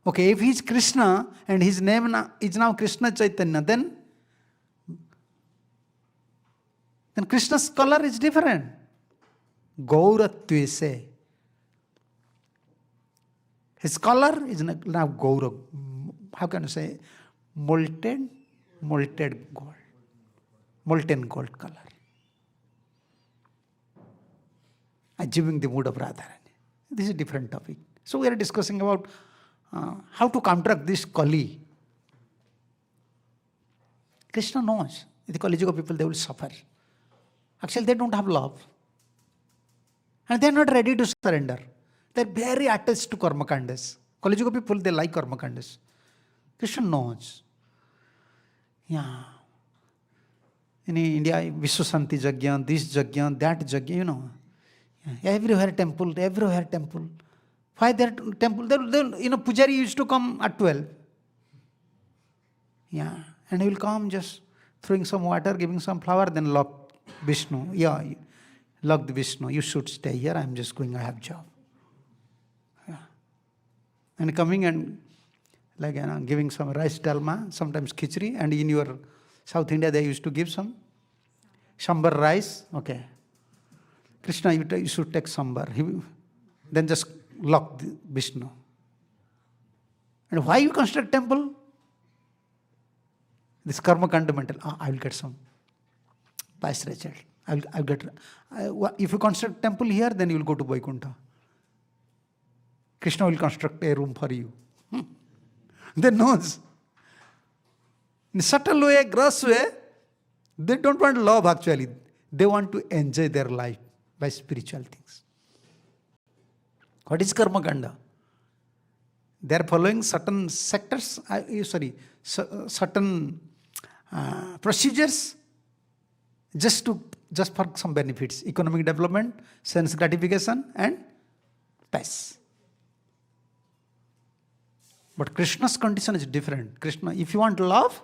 Okay, if he is Krishna and his name is now Krishna Chaitanya, then Krishna's color is different. Gauratvese. His color is now Gaura. How can you say? Molten gold. Molten gold color. Achieving the mood of Radharani. This is a different topic. So we are discussing about how to counteract this Kali. Krishna knows. The Kali Yuga people, they will suffer. Actually, they don't have love. And they are not ready to surrender. They are very attached to karma kandas. Kali Yuga people, they like karma kandas. Krishna knows. Yeah. In India, Vishwasanti Jagya, this Jagya, that Jagya, you know. Yeah. Everywhere temple, everywhere temple. Why there temple? Pujari used to come at 12. Yeah. And he will come just throwing some water, giving some flower, then lock Vishnu. Yeah. Lock the Vishnu. You should stay here. I'm just going, I have job. Yeah. And coming and giving some rice dalma, sometimes khichdi, and in your South India they used to give some sambar rice. Okay. Krishna, you should take sambar. Then just lock the Vishnu. And why you construct temple? This karma fundamental. I will get some past result. I'll get. If you construct temple here, then you will go to Vaikuntha. Krishna will construct a room for you. They knows. In subtle way, gross way, they don't want love actually. They want to enjoy their life by spiritual things. What is karma kanda? They are following certain sectors, certain procedures just for some benefits, economic development, sense gratification, and peace. But Krishna's condition is different. Krishna, if you want love,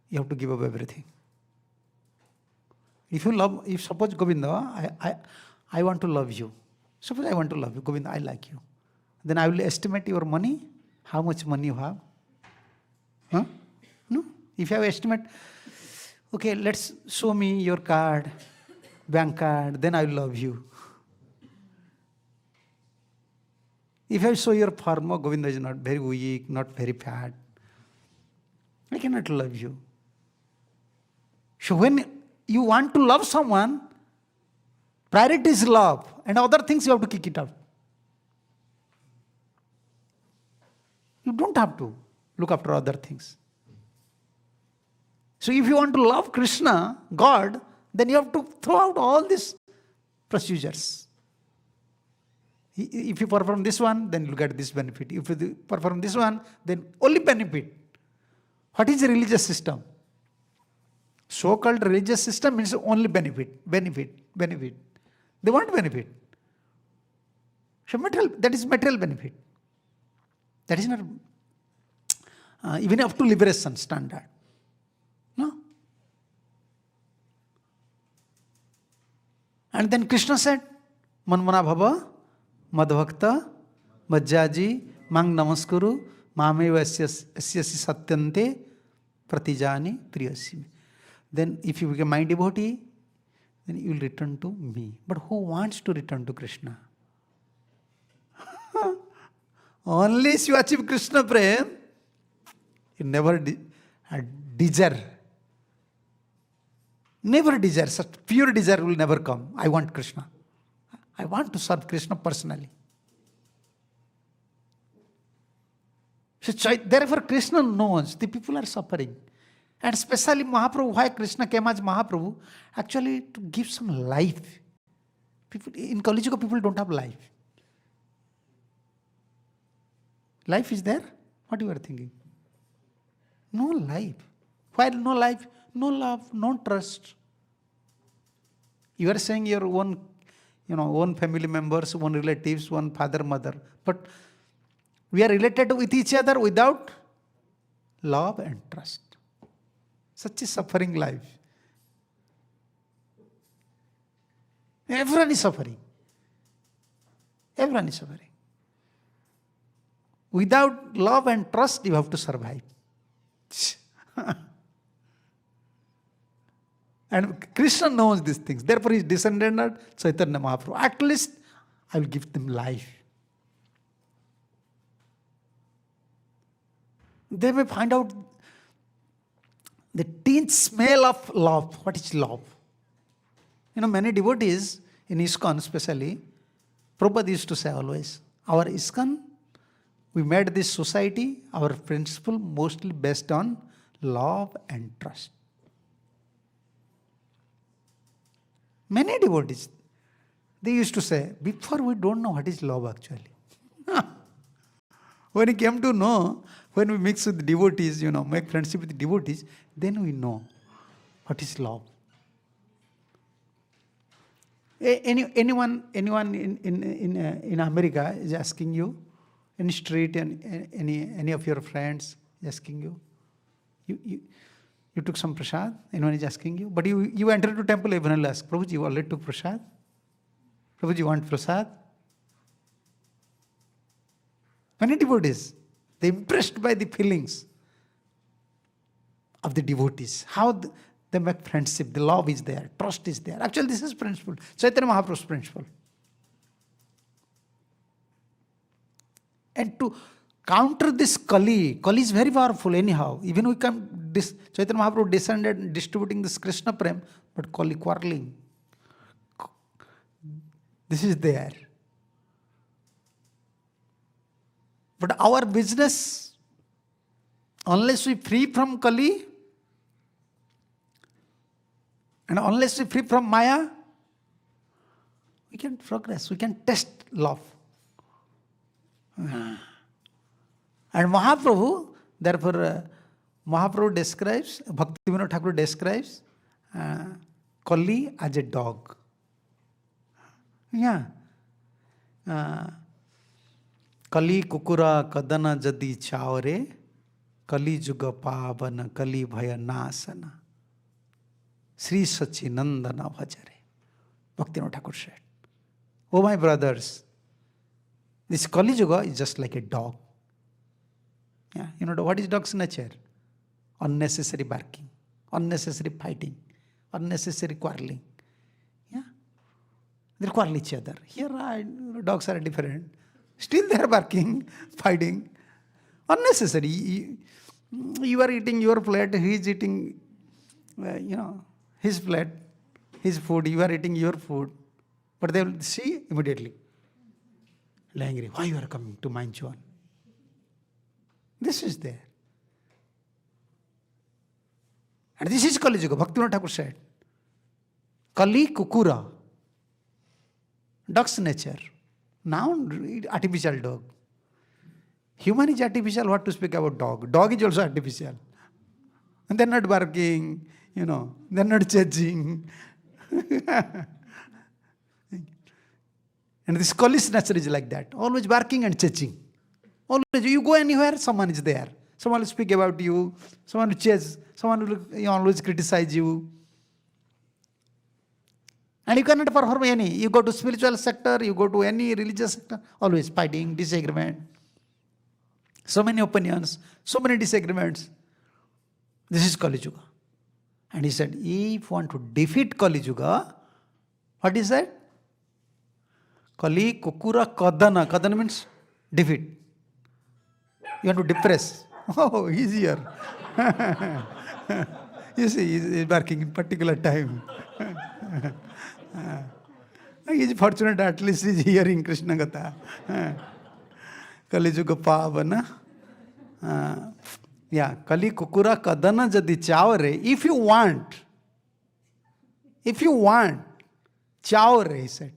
you have to give up everything. If suppose Govinda, I want to love you. Suppose I want to love you, Govinda, I like you. Then I will estimate your money, how much money you have. Huh? No? If you have estimate, okay, let's show me your card, bank card, then I will love you. If I show your pharma, Govinda is not very weak, not very fat, I cannot love you. So when you want to love someone, priority is love, and other things you have to kick it out. You don't have to look after other things. So if you want to love Krishna, God, then you have to throw out all these procedures. If you perform this one, then you get this benefit. If you perform this one, then only benefit. What is a religious system? So-called religious system means only benefit. They want benefit. So that is material benefit. That is not even up to liberation standard. No? And then Krishna said, Manmana bhava, madbhakta, majjaji, mang namaskuru, mame vasyasi satyante, pratijani priyasimi. Then if you become my devotee, then you will return to me. But who wants to return to Krishna? Only if you achieve Krishna prem, you never desire. Never desire. Such pure desire will never come. I want Krishna. I want to serve Krishna personally. So therefore Krishna knows the people are suffering. And especially Mahaprabhu, why Krishna came as Mahaprabhu? Actually to give some life. People, in Kali Yuga, people don't have life. Life is there? What you are thinking? No life. Why no life? No love, no trust. You are saying your own family members, own relatives, one father, mother. But we are related with each other without love and trust. Such a suffering life. Everyone is suffering. Everyone is suffering. Without love and trust, you have to survive. And Krishna knows these things. Therefore, he descended at Chaitanya Mahaprabhu. At least, I will give them life. They may find out the tinge smell of love. What is love? Many devotees in ISKCON especially, Prabhupada used to say always, our ISKCON, We made this society, our principle mostly based on love and trust. Many devotees, they used to say, before we don't know what is love actually. When we came to know, when we mix with devotees, make friendship with devotees, then we know what is love. Anyone in America is asking you, in the street, and any of your friends is asking you, you took some prasad, anyone is asking you, but you enter to temple, everyone will ask, Prabhuji, you already took prasad? Prabhuji, you want prasad? Many devotees, they're impressed by the feelings of the devotees, how they make friendship, the love is there, trust is there. Actually, this is principle, Chaitanya Mahaprabhu's principle. And to counter this Kali is very powerful anyhow. Even we come, Chaitanya Mahaprabhu descended distributing this Krishna Prem, but Kali quarreling. This is there. But our business, unless we free from Kali, and unless we free from Maya, we can progress, we can test love. And Mahaprabhu, therefore, Mahaprabhu describes, Bhaktivinoda Thakur describes Kali as a dog. Yeah. Kali kukura kadana jadi chaure, Kali juga pavana, Kali bhaya nasana, Sri Sachinandana bhajare. Bhaktivinoda Thakur said, oh my brothers, this Kali Yuga is just like a dog. Yeah, what is dog's nature? Unnecessary barking, unnecessary fighting, unnecessary quarreling. Yeah, they quarrel each other. Here, dogs are different. Still they are barking, fighting. Unnecessary. You are eating your plate, he is eating, his plate, his food, you are eating your food. But they will see immediately. Angry, why you are coming to my John? This is there. And this is Kali Yuga. Bhaktivinoda Thakur said, Kali kukura, dog's nature. Now artificial dog. Human is artificial, what to speak about dog? Dog is also artificial. And they're not barking, they're not judging. And this Kali's nature is like that. Always barking and chasing. Always, you go anywhere, someone is there. Someone will speak about you. Someone will chase. Someone will always criticize you. And you cannot perform any. You go to spiritual sector, you go to any religious sector, always fighting, disagreement. So many opinions, so many disagreements. This is Kali Yuga. And he said, if you want to defeat Kali Yuga, what is that? Kali kukura kadana. Kadana means defeat. You want to depress. Oh, easier. You see, he is barking in particular time. He is fortunate, at least he is hearing Krishna Gatha. Kali Yuga pavana. Yeah, Kali kukura kadana jadi chaure. If you want, chaure, he said.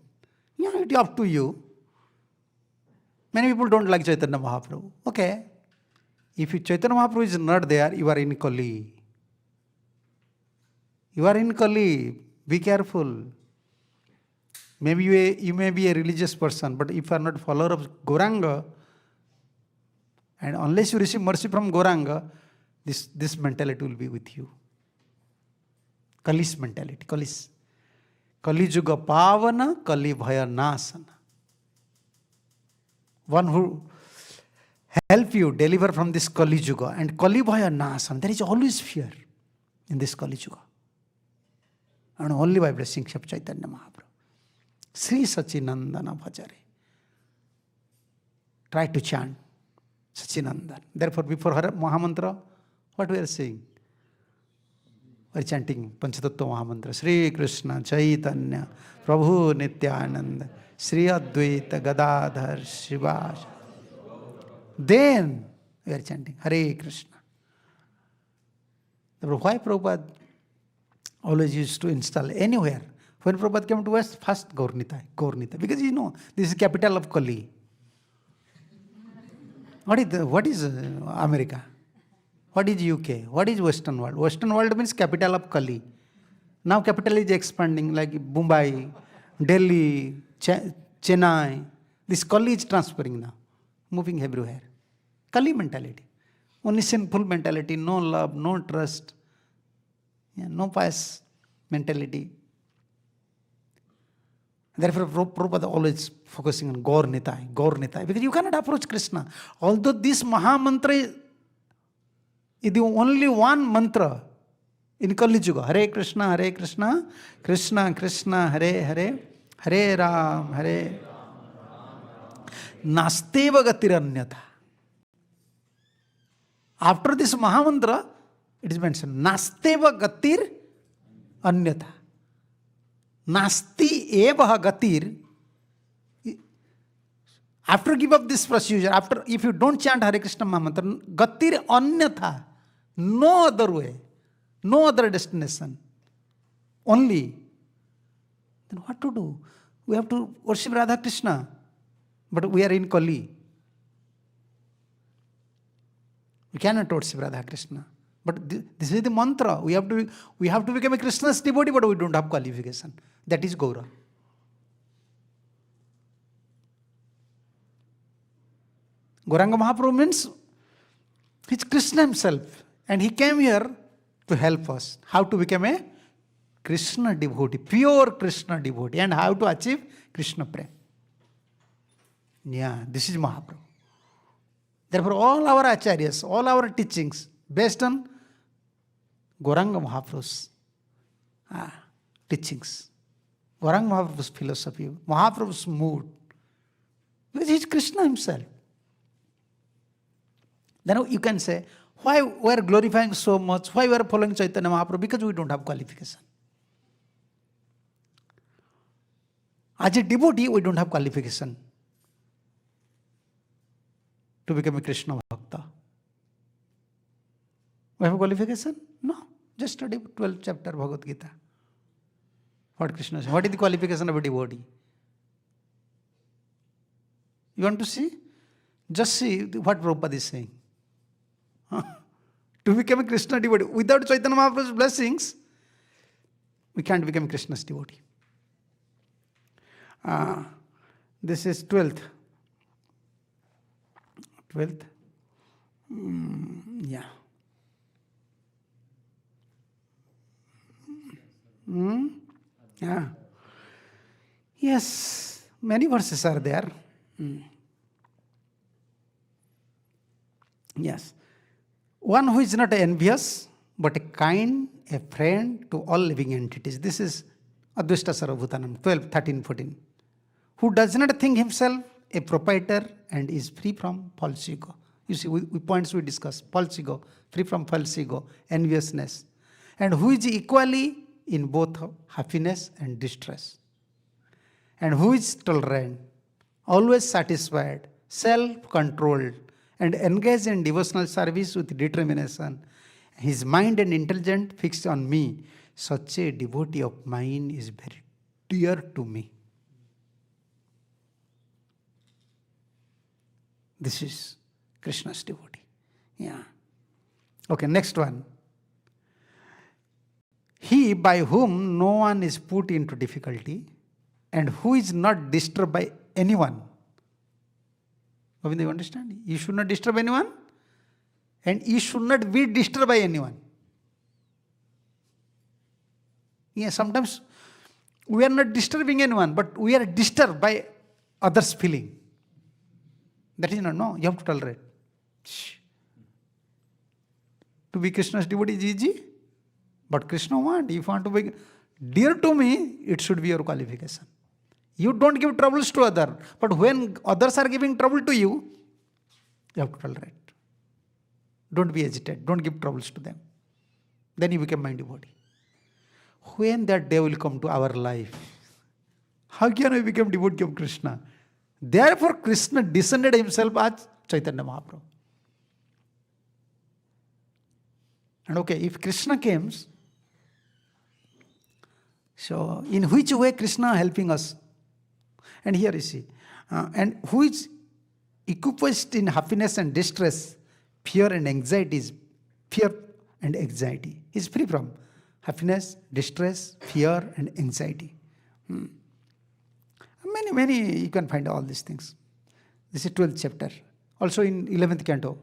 Yeah, it is up to you. Many people don't like Chaitanya Mahaprabhu. Okay. If Chaitanya Mahaprabhu is not there, you are in Kali. You are in Kali. Be careful. Maybe you may be a religious person, but if you are not a follower of Gauranga, and unless you receive mercy from Gauranga, this mentality will be with you. Kali's mentality. Kali Yuga pavana, Kali bhaya nasana. One who help you deliver from this Kali Yuga and Kali bhaya nasana. There is always fear in this Kali Yuga. And only by blessing Sri Chaitanya Mahaprabhu. Sri Sachinandana bhajare. Try to chant Sachinandan. Therefore, before her Mahamantra, what we are saying? We are chanting Panchatattva Mahamantra. Sri Krishna Chaitanya Prabhu Nityananda Sri Advaita Gadadhar Shiva Then we are chanting Hare Krishna. Why Prabhupada always used to install anywhere? When Prabhupada came to West, first Gaur Nitai, Gaur Nitai. Because this is capital of Kali. What is America? What is UK? What is Western world? Western world means capital of Kali. Now capital is expanding like Mumbai, Delhi, Chennai. This Kali is transferring now, moving everywhere. Kali mentality. Only sinful mentality, no love, no trust, no pious mentality. Therefore, Prabhupada always focusing on Gaur Nitai, because you cannot approach Krishna. Although this Maha Mantra is the only one mantra in Kali Yuga. Hare Krishna, Krishna Krishna, Hare Hare, Hare Ram, Hare Nasteva Gatiranyatha. After this Maha Mantra, it is mentioned, Nasteva Gatir Anyatha. Nasti Evaha Gatir. After give up this procedure, if you don't chant Hare Krishna Maha Mantra, Gatir Anyatha. No other way, no other destination, only. Then what to do? We have to worship Radha Krishna, but we are in Kali. We cannot worship Radha Krishna. But this is the mantra. We have to become a Krishna's devotee, but we don't have qualification. That is Gaura. Gauranga Mahaprabhu means he's Krishna himself. And he came here to help us. How to become a Krishna devotee, pure Krishna devotee, and how to achieve Krishna Prem. Yeah, this is Mahaprabhu. Therefore, all our acharyas, all our teachings, based on Gauranga Mahaprabhu's teachings, Gauranga Mahaprabhu's philosophy, Mahaprabhu's mood, because he is Krishna himself. Then you can say, why we are glorifying so much? Why we are following Chaitanya Mahaprabhu? Because we don't have qualification. As a devotee, we don't have qualification to become a Krishna Bhakta. We have a qualification? No. Just study 12th chapter Bhagavad Gita. What Krishna says. What is the qualification of a devotee? You want to see? Just see what Prabhupada is saying. To become a Krishna devotee, without Chaitanya Mahaprabhu's blessings, we can't become Krishna's devotee. This is 12th. 12th? Yeah. Yeah. Yes, many verses are there. Yes. One who is not envious, but a kind, a friend to all living entities. This is Advishta Sarvabhutanam, 12, 13, 14. Who does not think himself a proprietor and is free from false ego. You see, points we discuss. False ego, free from false ego, enviousness. And who is equally in both happiness and distress. And who is tolerant, always satisfied, self-controlled, and engaged in devotional service with determination. His mind and intelligence fixed on me. Such a devotee of mine is very dear to me. This is Krishna's devotee. Yeah. Okay, next one. He by whom no one is put into difficulty and who is not disturbed by anyone. Govinda, you understand? You should not disturb anyone and you should not be disturbed by anyone. Yeah, sometimes we are not disturbing anyone, but we are disturbed by others' feeling. That is not, no, you have to tolerate. Shh. To be Krishna's devotee is easy, but Krishna wants. If you want to be dear to me, it should be your qualification. You don't give troubles to others, but when others are giving trouble to you, you have to tolerate. Don't be agitated. Don't give troubles to them. Then you become my devotee. When that day will come to our life, how can I become devotee of Krishna? Therefore, Krishna descended himself as Chaitanya Mahaprabhu. And okay, if Krishna comes, so in which way Krishna helping us? And here you see, and who is equipped in happiness and distress, fear and anxieties, fear and anxiety. Is free from happiness, distress, fear and anxiety. Many, you can find all these things. This is 12th chapter. Also in 11th canto,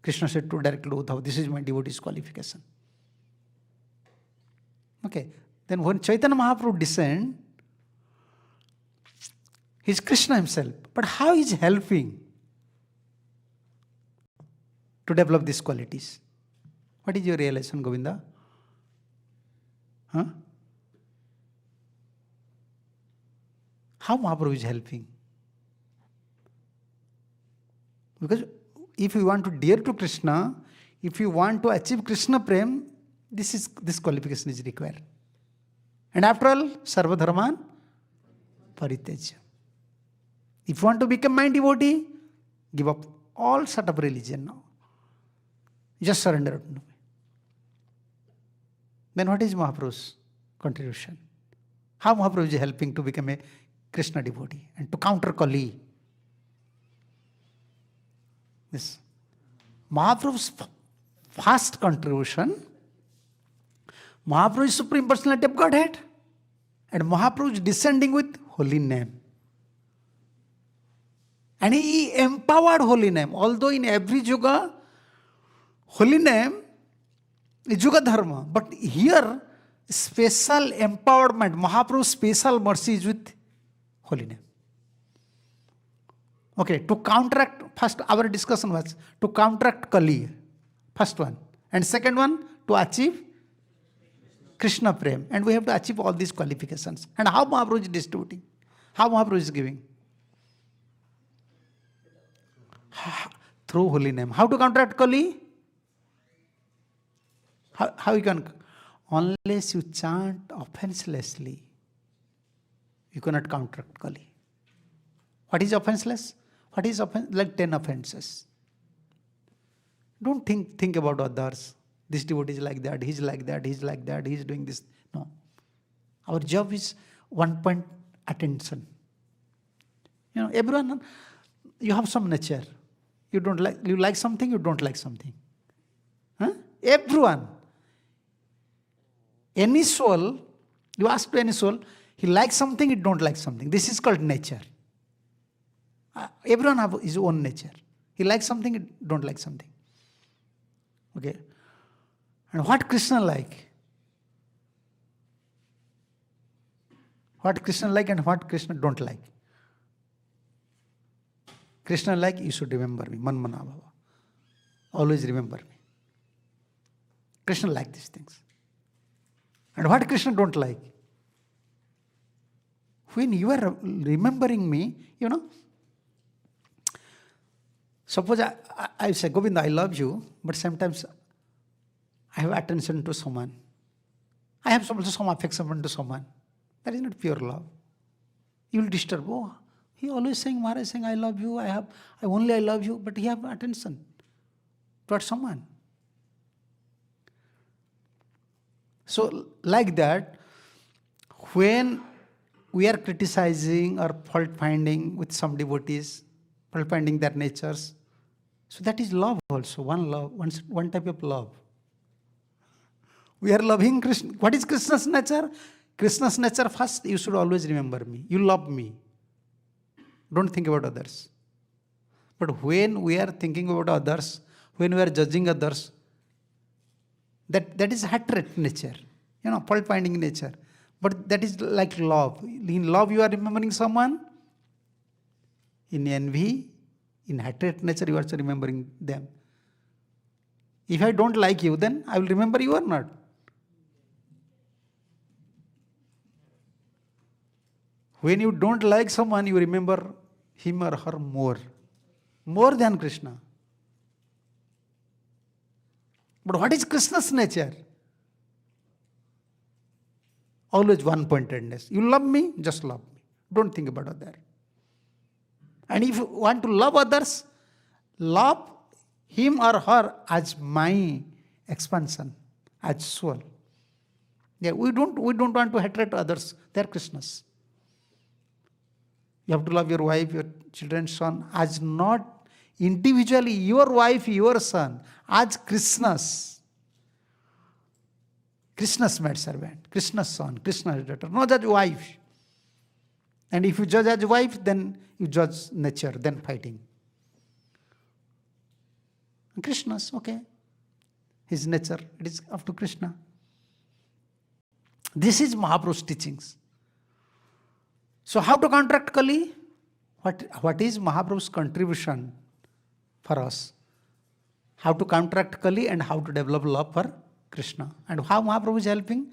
Krishna said to directly Uddhava, this is my devotee's qualification. Okay, then when Chaitanya Mahaprabhu descend, he is Krishna himself. But how is helping to develop these qualities? What is your realization, Govinda? Huh? How Mahaprabhu is helping? Because if you want to dear to Krishna, if you want to achieve Krishna Prem, this qualification is required. And after all, Sarva Dharman Paritejya. If you want to become my devotee, give up all sort of religion now. Just surrender to me. Then what is Mahaprabhu's contribution? How Mahaprabhu is helping to become a Krishna devotee and to counter Kali? This Mahaprabhu's first contribution, Mahaprabhu is Supreme Personality of Godhead, and Mahaprabhu is descending with holy name. And he empowered holy name. Although in every yuga, holy name is yuga dharma. But here, special empowerment, Mahaprabhu's special mercy is with holy name. Okay, to counteract, first our discussion was to counteract Kali, first one. And second one, to achieve Krishna Prem. And we have to achieve all these qualifications. And how Mahaprabhu is distributing? How Mahaprabhu is giving? Through holy name. How to counteract Kali? How you can? Unless you chant offenselessly, you cannot counteract Kali. What is offenseless? What is offense? Like 10 offenses. Don't think about others. This devotee is like that, he's like that, he's like that, he's doing this. No. Our job is one point attention. Everyone, you have some nature. You like something, you don't like something. Huh? Everyone. Any soul, you ask to any soul, he likes something, he don't like something. This is called nature. Everyone has his own nature. He likes something, he don't like something. Okay. And what Krishna like? What Krishna like and what Krishna don't like? Krishna like, you should remember me. Man mana bhava. Always remember me. Krishna like these things. And what Krishna don't like? When you are remembering me, suppose I say, Govinda, I love you, but sometimes I have attention to someone. I have also some affection to someone. That is not pure love. You will disturb. Oh, he always saying, Maharaj saying, I love you, I love you, but he have attention towards someone. So like that, when we are criticizing or fault finding with some devotees, fault finding their natures, so that is love also, one type of love. We are loving Krishna. What is Krishna's nature? Krishna's nature, first, you should always remember me. You love me. Don't think about others. But when we are thinking about others, when we are judging others, that is hatred nature, fault finding nature. But that is like love. In love, you are remembering someone. In envy, in hatred nature, you are also remembering them. If I don't like you, then I will remember you or not. When you don't like someone, you remember him or her more than Krishna. But what is Krishna's nature? Always one-pointedness. You love me, just love me. Don't think about others. And if you want to love others, Love him or her as my expansion, as soul. Yeah, we don't want to hatred to others. They are Krishnas. You have to love your wife, your children, son, as not individually your wife, your son, as Krishnas. Krishna's maidservant, Krishna's son, Krishna's daughter, not as wife. And if you judge as wife, then you judge nature, then fighting. Krishna's, okay. His nature, it is up to Krishna. This is Mahaprabhu's teachings. So how to counteract Kali? What is Mahaprabhu's contribution for us? How to counteract Kali and how to develop love for Krishna. And how Mahaprabhu is helping?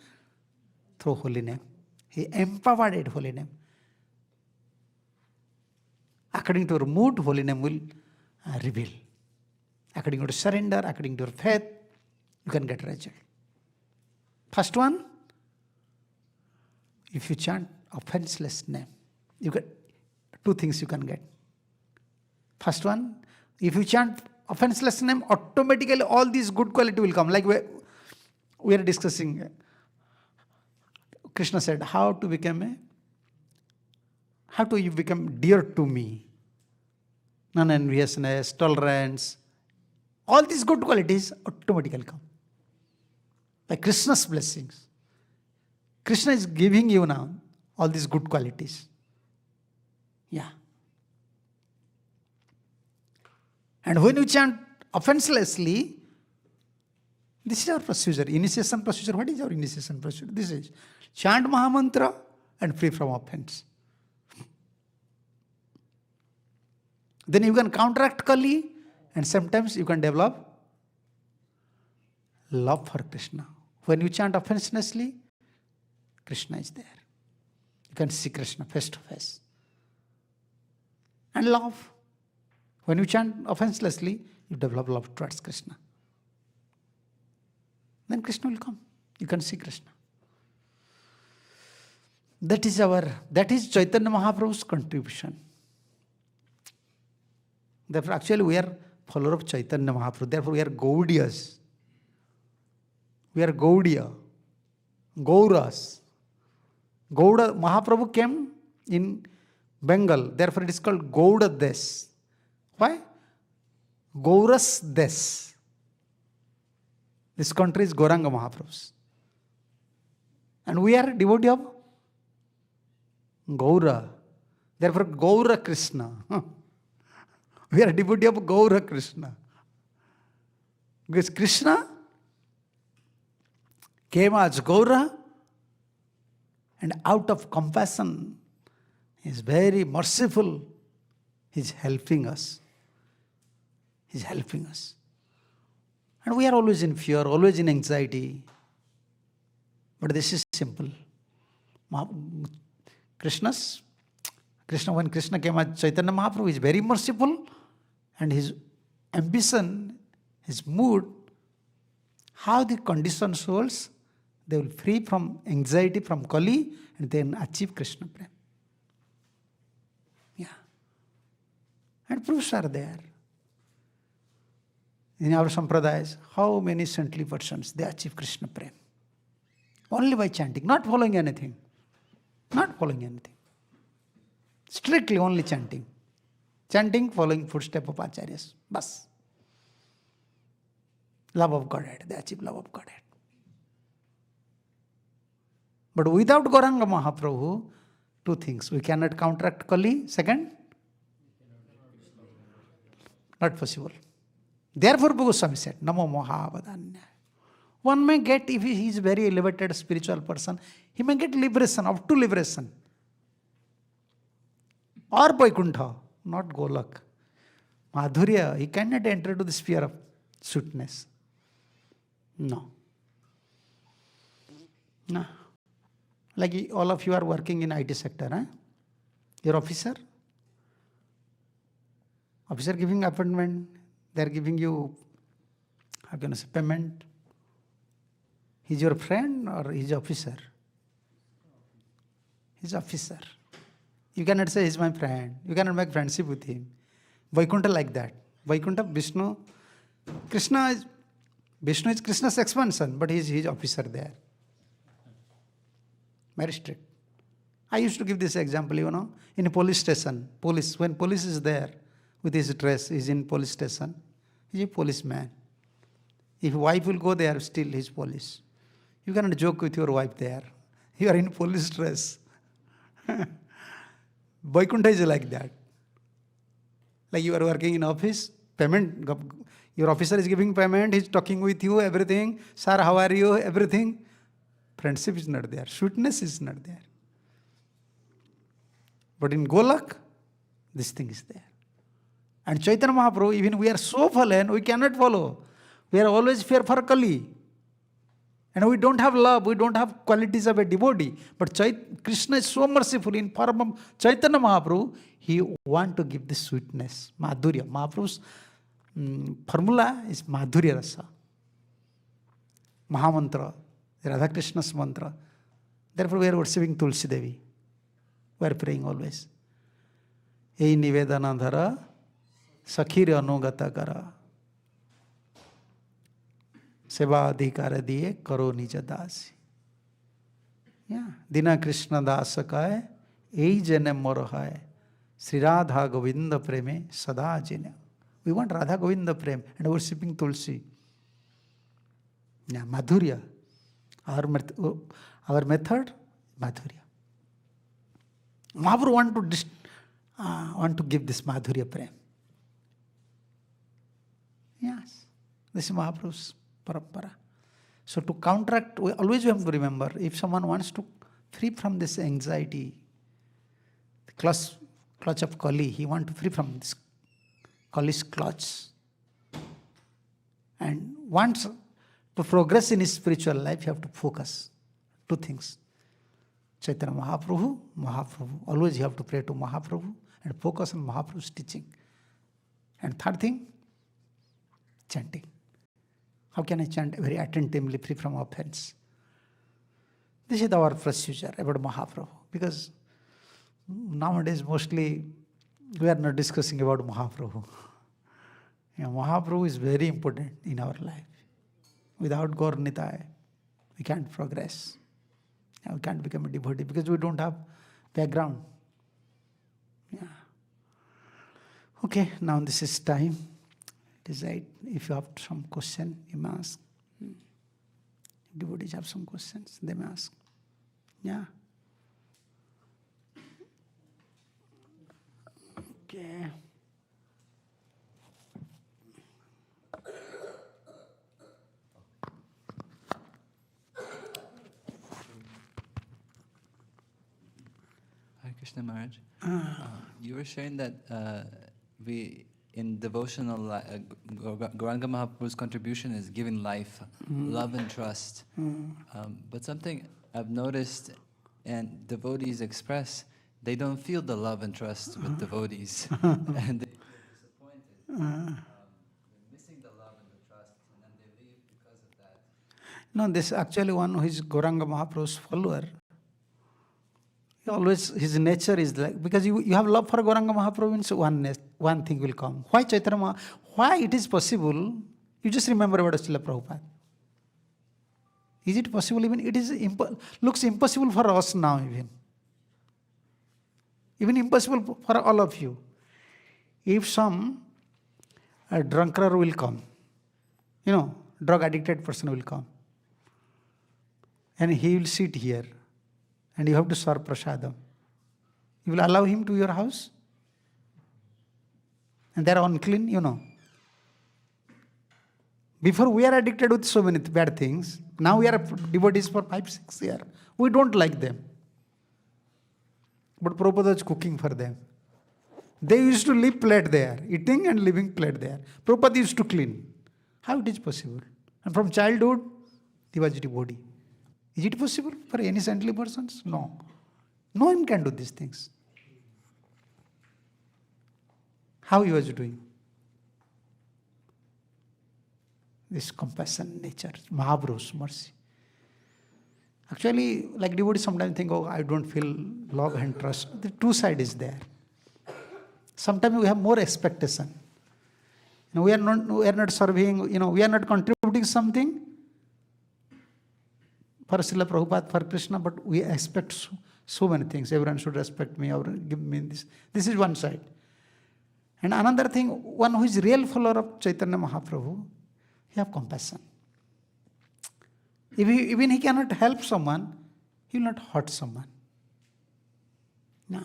Through holy name. He empowered holy name. According to your mood, holy name will reveal. According to your surrender, according to your faith, you can get result. First one, if you chant offenseless name, you get two things you can get. First one, if you chant offenseless name, automatically all these good quality will come. Like we are discussing, Krishna said, how to you become dear to me? Non-enviousness, tolerance, all these good qualities automatically come. By Krishna's blessings. Krishna is giving you now all these good qualities. Yeah. And when you chant offenselessly, this is our procedure, initiation procedure. What is our initiation procedure? This is chant Mahamantra and free from offense. Then you can counteract Kali and sometimes you can develop love for Krishna. When you chant offenselessly, Krishna is there. You can see Krishna face to face. And love. When you chant offenselessly, you develop love towards Krishna. Then Krishna will come. You can see Krishna. That is Chaitanya Mahaprabhu's contribution. Therefore, actually we are follower of Chaitanya Mahaprabhu. Therefore, we are Gaudiyas. We are Gaudiya. Gauras. Gauda, Mahaprabhu came in Bengal. Therefore, it is called Gauda Des. Why? Gauras Des. This country is Gauranga Mahaprabhu's. And we are devotee of Gaura. Therefore, Gaura Krishna. We are devotee of Gaura Krishna. Because Krishna came as Gaura and out of compassion, he is very merciful. He is helping us. He is helping us. And we are always in fear, always in anxiety. But this is simple. Krishna, when Krishna came as Chaitanya Mahaprabhu, is very merciful. And his ambition, his mood, how the conditioned souls, they will free from anxiety, from Kali, and then achieve Krishna Prem. Yeah. And proofs are there. In our sampradayas, how many saintly persons, they achieve Krishna Prem? Only by chanting, not following anything. Not following anything. Strictly only chanting. Chanting, following footsteps of Acharyas. Bas. Love of Godhead. They achieve love of Godhead. But without Gauranga Mahaprabhu, two things. We cannot counteract Kali. Second, not possible. Therefore, Goswami said, Namo Mahavadanya. One may get, if he is very elevated spiritual person, he may get liberation, up to liberation. Or Vaikuntha, not Golak. Madhurya, he cannot enter to the sphere of sweetness. No. No. Like all of you are working in IT sector, eh? Your officer giving appointment, they are giving you, how can I say, payment. He's your friend or he's officer? He's officer. You cannot say he's my friend. You cannot make friendship with him. Vaikuntha like that. Vaikuntha, Vishnu, Vishnu is Krishna's expansion, but he is his officer there. Very strict. I used to give this example, in a police station. When police is there with his dress, he's in police station, he's a policeman. If wife will go there, still he's police. You cannot joke with your wife there. You are in police dress. Vaikuntha is like that. Like you are working in office, payment, your officer is giving payment, he's talking with you, everything. Sir, how are you? Everything. Friendship is not there. Sweetness is not there. But in Golak, this thing is there. And Chaitanya Mahaprabhu, even we are so fallen, we cannot follow. We are always fear for Kali. And we don't have love, we don't have qualities of a devotee. But Krishna is so merciful in form of Chaitanya Mahaprabhu, he wants to give this sweetness, Madhurya. Mahaprabhu's formula is Madhurya Rasa. Mahamantra, Radha Krishna's mantra. Therefore we are worshipping Tulsi Devi. We are praying always. Ei nivedana dhara, sakhir anugata kara. Seva adhikara diye karo nija dasi. Yeah. Dina Krishna dasa kaye, ei jene mor hai. Sri Radha Govinda preme sada jene. We want Radha Govinda prem and worshipping Tulsi. Yeah, Madhurya. Our method, Madhurya. Mahaprabhu want to give this Madhurya prem. Yes. This is Mahaprabhu's parampara. So to counteract, we always have to remember, if someone wants to free from this anxiety, the clutch of Kali, he wants to free from this Kali's clutch. And wants to progress in his spiritual life, you have to focus. Two things. Chaitanya Mahaprabhu. Always you have to pray to Mahaprabhu and focus on Mahaprabhu's teaching. And third thing, chanting. How can I chant very attentively, free from offense? This is our procedure about Mahaprabhu. Because nowadays mostly we are not discussing about Mahaprabhu. Mahaprabhu is very important in our life. Without Gaur Nitai, we can't progress. We can't become a devotee because we don't have background. Yeah. Okay, now this is time. Decide if you have some question, you may ask. Devotees have some questions, they may ask. Yeah. Okay. Hare Krishna Maharaj. You were sharing that we, in devotional, Gauranga Mahaprabhu's contribution is giving life, love and trust. But something I've noticed and devotees express, they don't feel the love and trust with devotees. And they feel disappointed. They're missing the love and the trust, and then they leave because of that. No, this actually one who is Gauranga Mahaprabhu's follower. Always his nature is like, because you have love for Gauranga Mahaprabhu means one thing will come. Why Chaitanya Mahaprabhu? Why it is possible? You just remember about Srila Prabhupada. Is it possible even? It is looks impossible for us now even. Even impossible for all of you. If some drunkard will come, drug addicted person will come, and he will sit here, and you have to serve prasadam. You will allow him to your house? And they are unclean, Before we are addicted with so many bad things. Now we are devotees for 5-6 years. We don't like them. But Prabhupada is cooking for them. They used to leave plate there, eating and leaving plate there. Prabhupada used to clean. How it is possible? And from childhood, he was devotee. Is it possible for any saintly persons? No. No one can do these things. How he was doing? This compassion nature, Mahaprabhu's mercy. Actually, like devotees sometimes think, I don't feel love and trust. The two sides is there. Sometimes we have more expectation. we are not serving, we are not contributing something for Srila Prabhupada, for Krishna, but we expect so many things. Everyone should respect me or give me this. This is one side. And another thing, one who is real follower of Chaitanya Mahaprabhu, he have compassion. Even he cannot help someone, he will not hurt someone. No.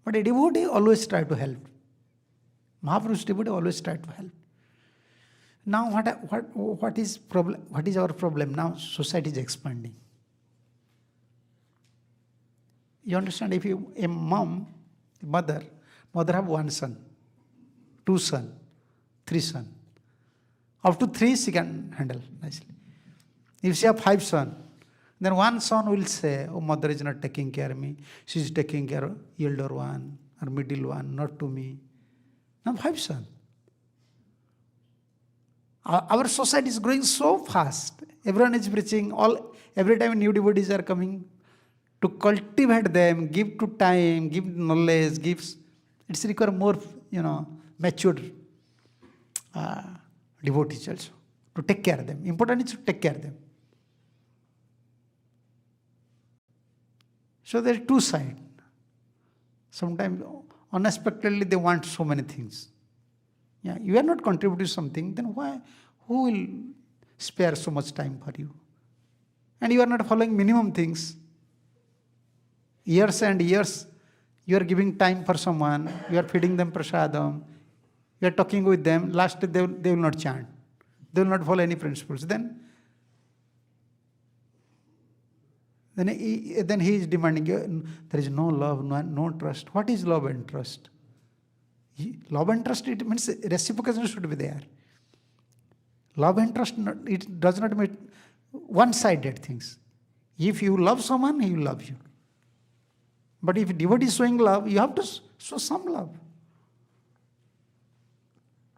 But a devotee always try to help. Mahaprabhu's devotee always try to help. Now what is problem? What is our problem? Now society is expanding. You understand? If a mother have one son, two son, three son. Up to 3 she can handle nicely. If she have 5 sons, then one son will say, oh, mother is not taking care of me. She is taking care of elder one or middle one, not to me. Now 5 sons. Our society is growing so fast. Everyone is preaching. Every time new devotees are coming, to cultivate them, give to time, give knowledge, it's require more, matured devotees also to take care of them. Important is to take care of them. So there are two sides. Sometimes unexpectedly they want so many things. Yeah, you are not contributing something, then who will spare so much time for you? And you are not following minimum things. Years and years, you are giving time for someone, you are feeding them prasadam, you are talking with them, last they will not chant. They will not follow any principles. Then he is demanding, there is no love, no trust. What is love and trust? Love and trust, it means reciprocation should be there. Love and trust, it does not mean one-sided things. If you love someone, he will love you. But if devotee is showing love, you have to show some love.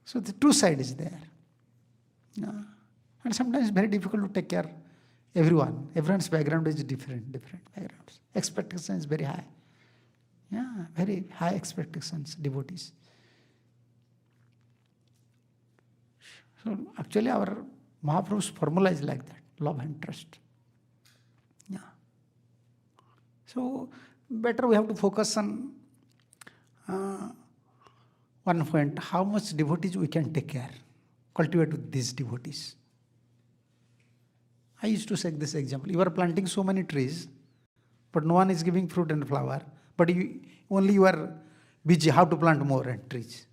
So the two sides is there. Yeah. And sometimes it's very difficult to take care of everyone. Everyone's background is different backgrounds. Expectation is very high. Yeah, very high expectations, devotees. So actually our Mahaprabhu's formula is like that, love and trust. Yeah. So better we have to focus on one point, how much devotees we can take care, cultivate with these devotees. I used to say this example. You are planting so many trees, but no one is giving fruit and flower, but you are busy how to plant more and trees.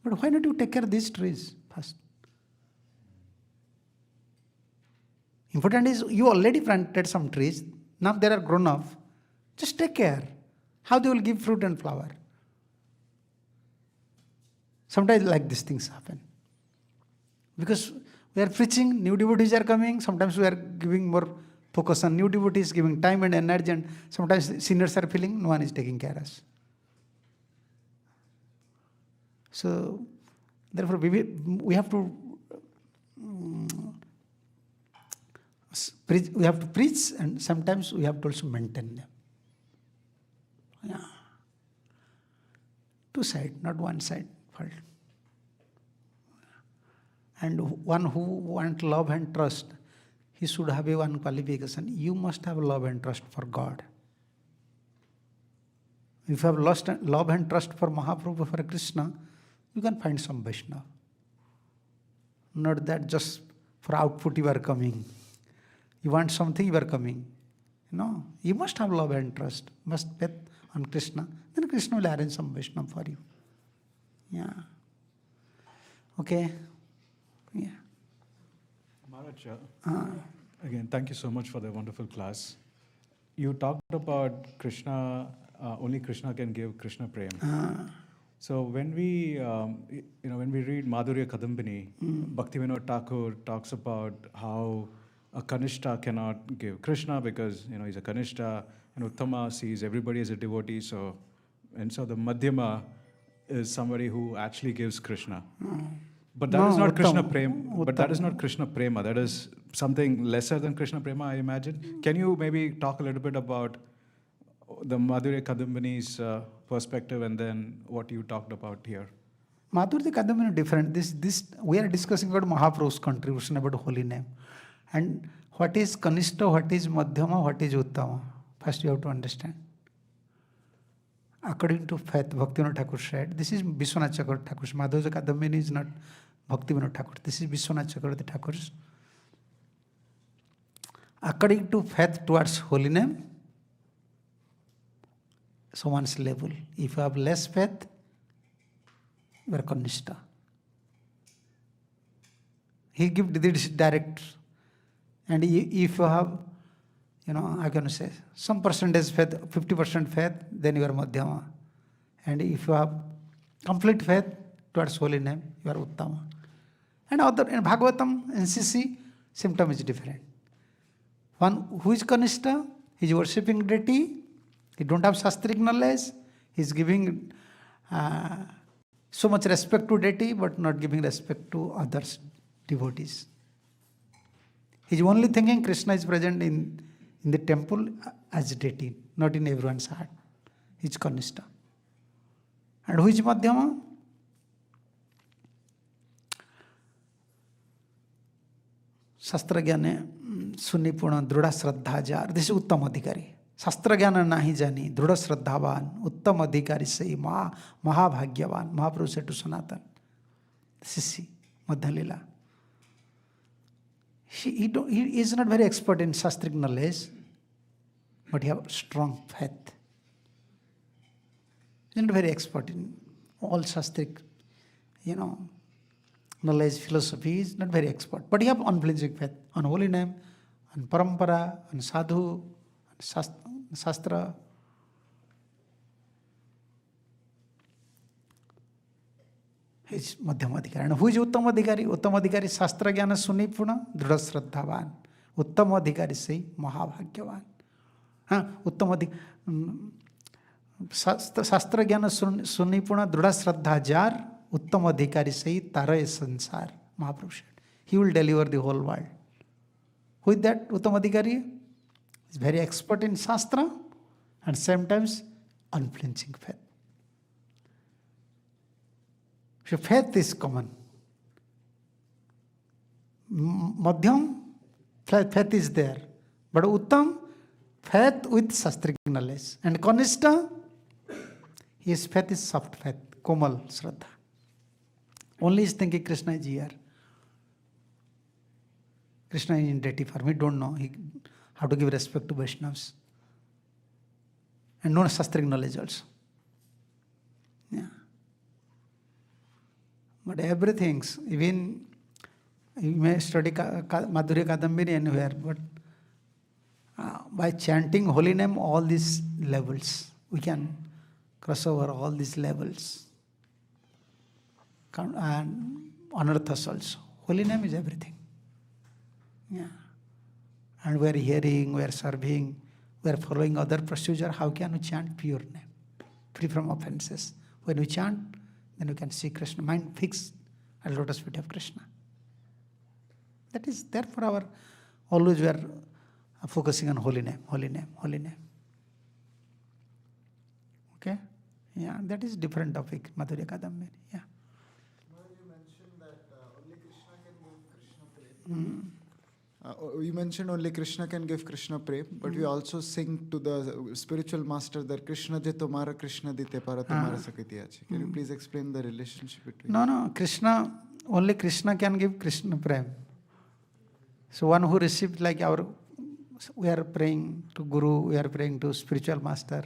But why not you take care of these trees first? Important is you already planted some trees, now they are grown up, just take care. How they will give fruit and flower. Sometimes like these things happen. Because we are preaching, new devotees are coming, sometimes we are giving more focus on new devotees, giving time and energy, and sometimes seniors are feeling no one is taking care of us. So, therefore, we have to preach, and sometimes we have to also maintain them. Yeah. Two sides, not one side fault. And one who wants love and trust, he should have one qualification. You must have love and trust for God. If you have lost love and trust for Mahaprabhu, for Krishna, you can find some Vaishnava. Not that just for output you are coming. You want something, you are coming. No, you must have love and trust. Must bet on Krishna. Then Krishna will arrange some Vaishnava for you. Yeah. Okay. Yeah. Maharaj, again, thank you so much for the wonderful class. You talked about Krishna, only Krishna can give Krishna Prem. So when we, when we read Madhurya Kadambini, Bhaktivinoda Thakur talks about how a Kanishta cannot give Krishna because, he's a Kanishta, and Uttama sees everybody as a devotee, so the Madhyama is somebody who actually gives Krishna. But that is not Krishna Prema. But that is not Krishna Prema. That is something lesser than Krishna Prema, I imagine. Can you maybe talk a little bit about the Madhurya Kadambini's perspective and then what you talked about here? Madhurya Kadambini different. This we are discussing about Mahaprabhu's contribution about holy name. And what is Kanishta, what is Madhyama, what is Uttama. First you have to understand. According to faith, Bhaktivinoda Thakur said, this is Vishwanath Chakravarti Thakur's. Madhurya Kadambini is not Bhaktivinoda Thakur. This is Vishwanath Chakravarti Thakur's. According to faith towards holy name, someone's level. If you have less faith, you are Kanishta. He gives this direct. And if you have, I can say, some percentage faith, 50% faith, then you are Madhyama. And if you have complete faith towards holy name, you are Uttama. And in Bhagavatam, NCC, symptom is different. One who is Kanishta, he is worshipping deity, he don't have shastric knowledge, he is giving so much respect to deity, but not giving respect to others, devotees. He is only thinking Krishna is present in the temple as deity, not in everyone's heart. He is Kanishta. And who is Madhyama? Shastra Gyane Sunipuna Druda Shraddhajar. This is Uttam Adhikari. Shastra Gyana Nahi Jani, Druda Shraddhavan, Uttam Adhikari say Mahabhagyavan. Mahaprabhu said to Sanatan. This is she, Madhyalila. He is not very expert in shastric knowledge, but he has strong faith. He is not very expert in all shastric, knowledge, philosophy. He is not very expert, but he has unflinching faith on holy name, on parampara, on sadhu, on shastra. He is Madhyamadhikari. And who is Uttamadhikari? Uttamadhikari Shastra Jnana Sunipuna Druda Shraddhavan. Uttamadhikari say Mahabhagyavan. Shastra Jnana Sunipuna Druda Shraddhajar. Uttamadhikari say Taraye Sansar. Mahaprabhu said. He will deliver the whole world. Who is that Uttamadhikari? He is very expert in Shastra and sometimes unflinching faith. So faith is common. Madhyam, faith is there. But Uttam, faith with shastric knowledge. And Kanishta, his faith is soft faith, Komal Shraddha. Only is thinking Krishna is here. Krishna is in deity form. He don't know how to give respect to Vaishnavas. And no shastric knowledge also. Yeah. But everything, even you may study Madhurya Kadambini anywhere, but by chanting holy name, all these levels, we can cross over all these levels. And anarthas also. Holy name is everything. Yeah. And we are hearing, we are serving, we are following other procedure. How can we chant pure name? Free from offenses. When we chant, then we can see Krishna, mind fixed at the lotus feet of Krishna. That is, therefore, always we are focusing on holy name, holy name, holy name. Okay? Yeah, that is different topic, Madhurya Kadambini. Yeah. You mentioned that only Krishna can give Krishna prem. You mentioned only Krishna can give Krishna prem, but we also sing to the spiritual master that Krishna de tomara Krishna dite para tomara sakiti ache. Can you please explain the relationship between? No, Krishna, only Krishna can give Krishna prem. So one who received we are praying to Guru, we are praying to spiritual master.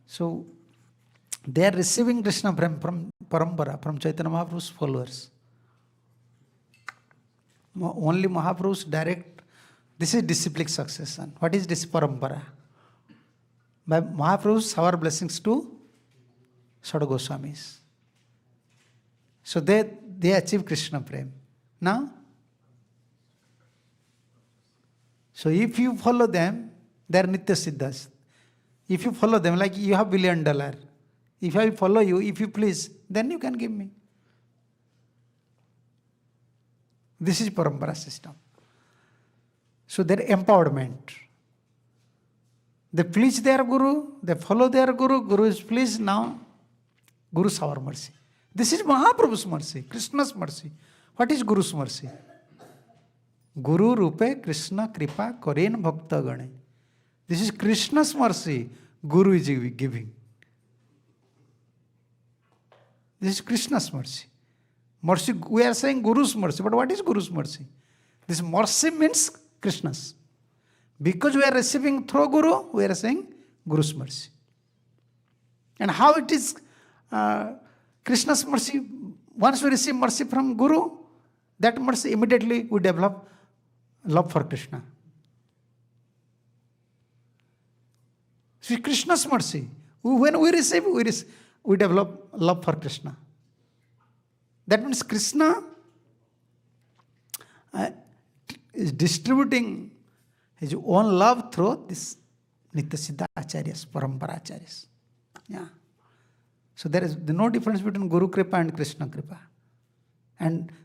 So they are receiving Krishna prem from parampara, from Chaitanya Mahaprabhu's followers. Only Mahaprabhu's direct, this is disciplic succession. What is this parampara? By Mahaprabhu's shower blessings to Sada Goswamis. So they achieve Krishna prem. Now, so if you follow them, they are Nitya Siddhas. If you follow them, like you have $1 billion. If I follow you, if you please, then you can give me. This is parampara system. So their empowerment. They please their Guru, they follow their Guru, Guru is pleased now, Guru shower mercy. This is Mahaprabhu's mercy, Krishna's mercy. What is Guru's mercy? Guru Rupe Krishna Kripa Koren Bhakta Gane. This is Krishna's mercy, Guru is giving. This is Krishna's mercy. Mercy, we are saying Guru's mercy, but what is Guru's mercy? This mercy means Krishna's. Because we are receiving through Guru, we are saying Guru's mercy. And how it is Krishna's mercy? Once we receive mercy from Guru, that mercy immediately we develop love for Krishna. See, Krishna's mercy. When we receive, we develop love for Krishna. That means Krishna is distributing his own love through this Nityasiddha Acharyas, Parampara Acharyas. Yeah. So there is no difference between Guru Kripa and Krishna Kripa.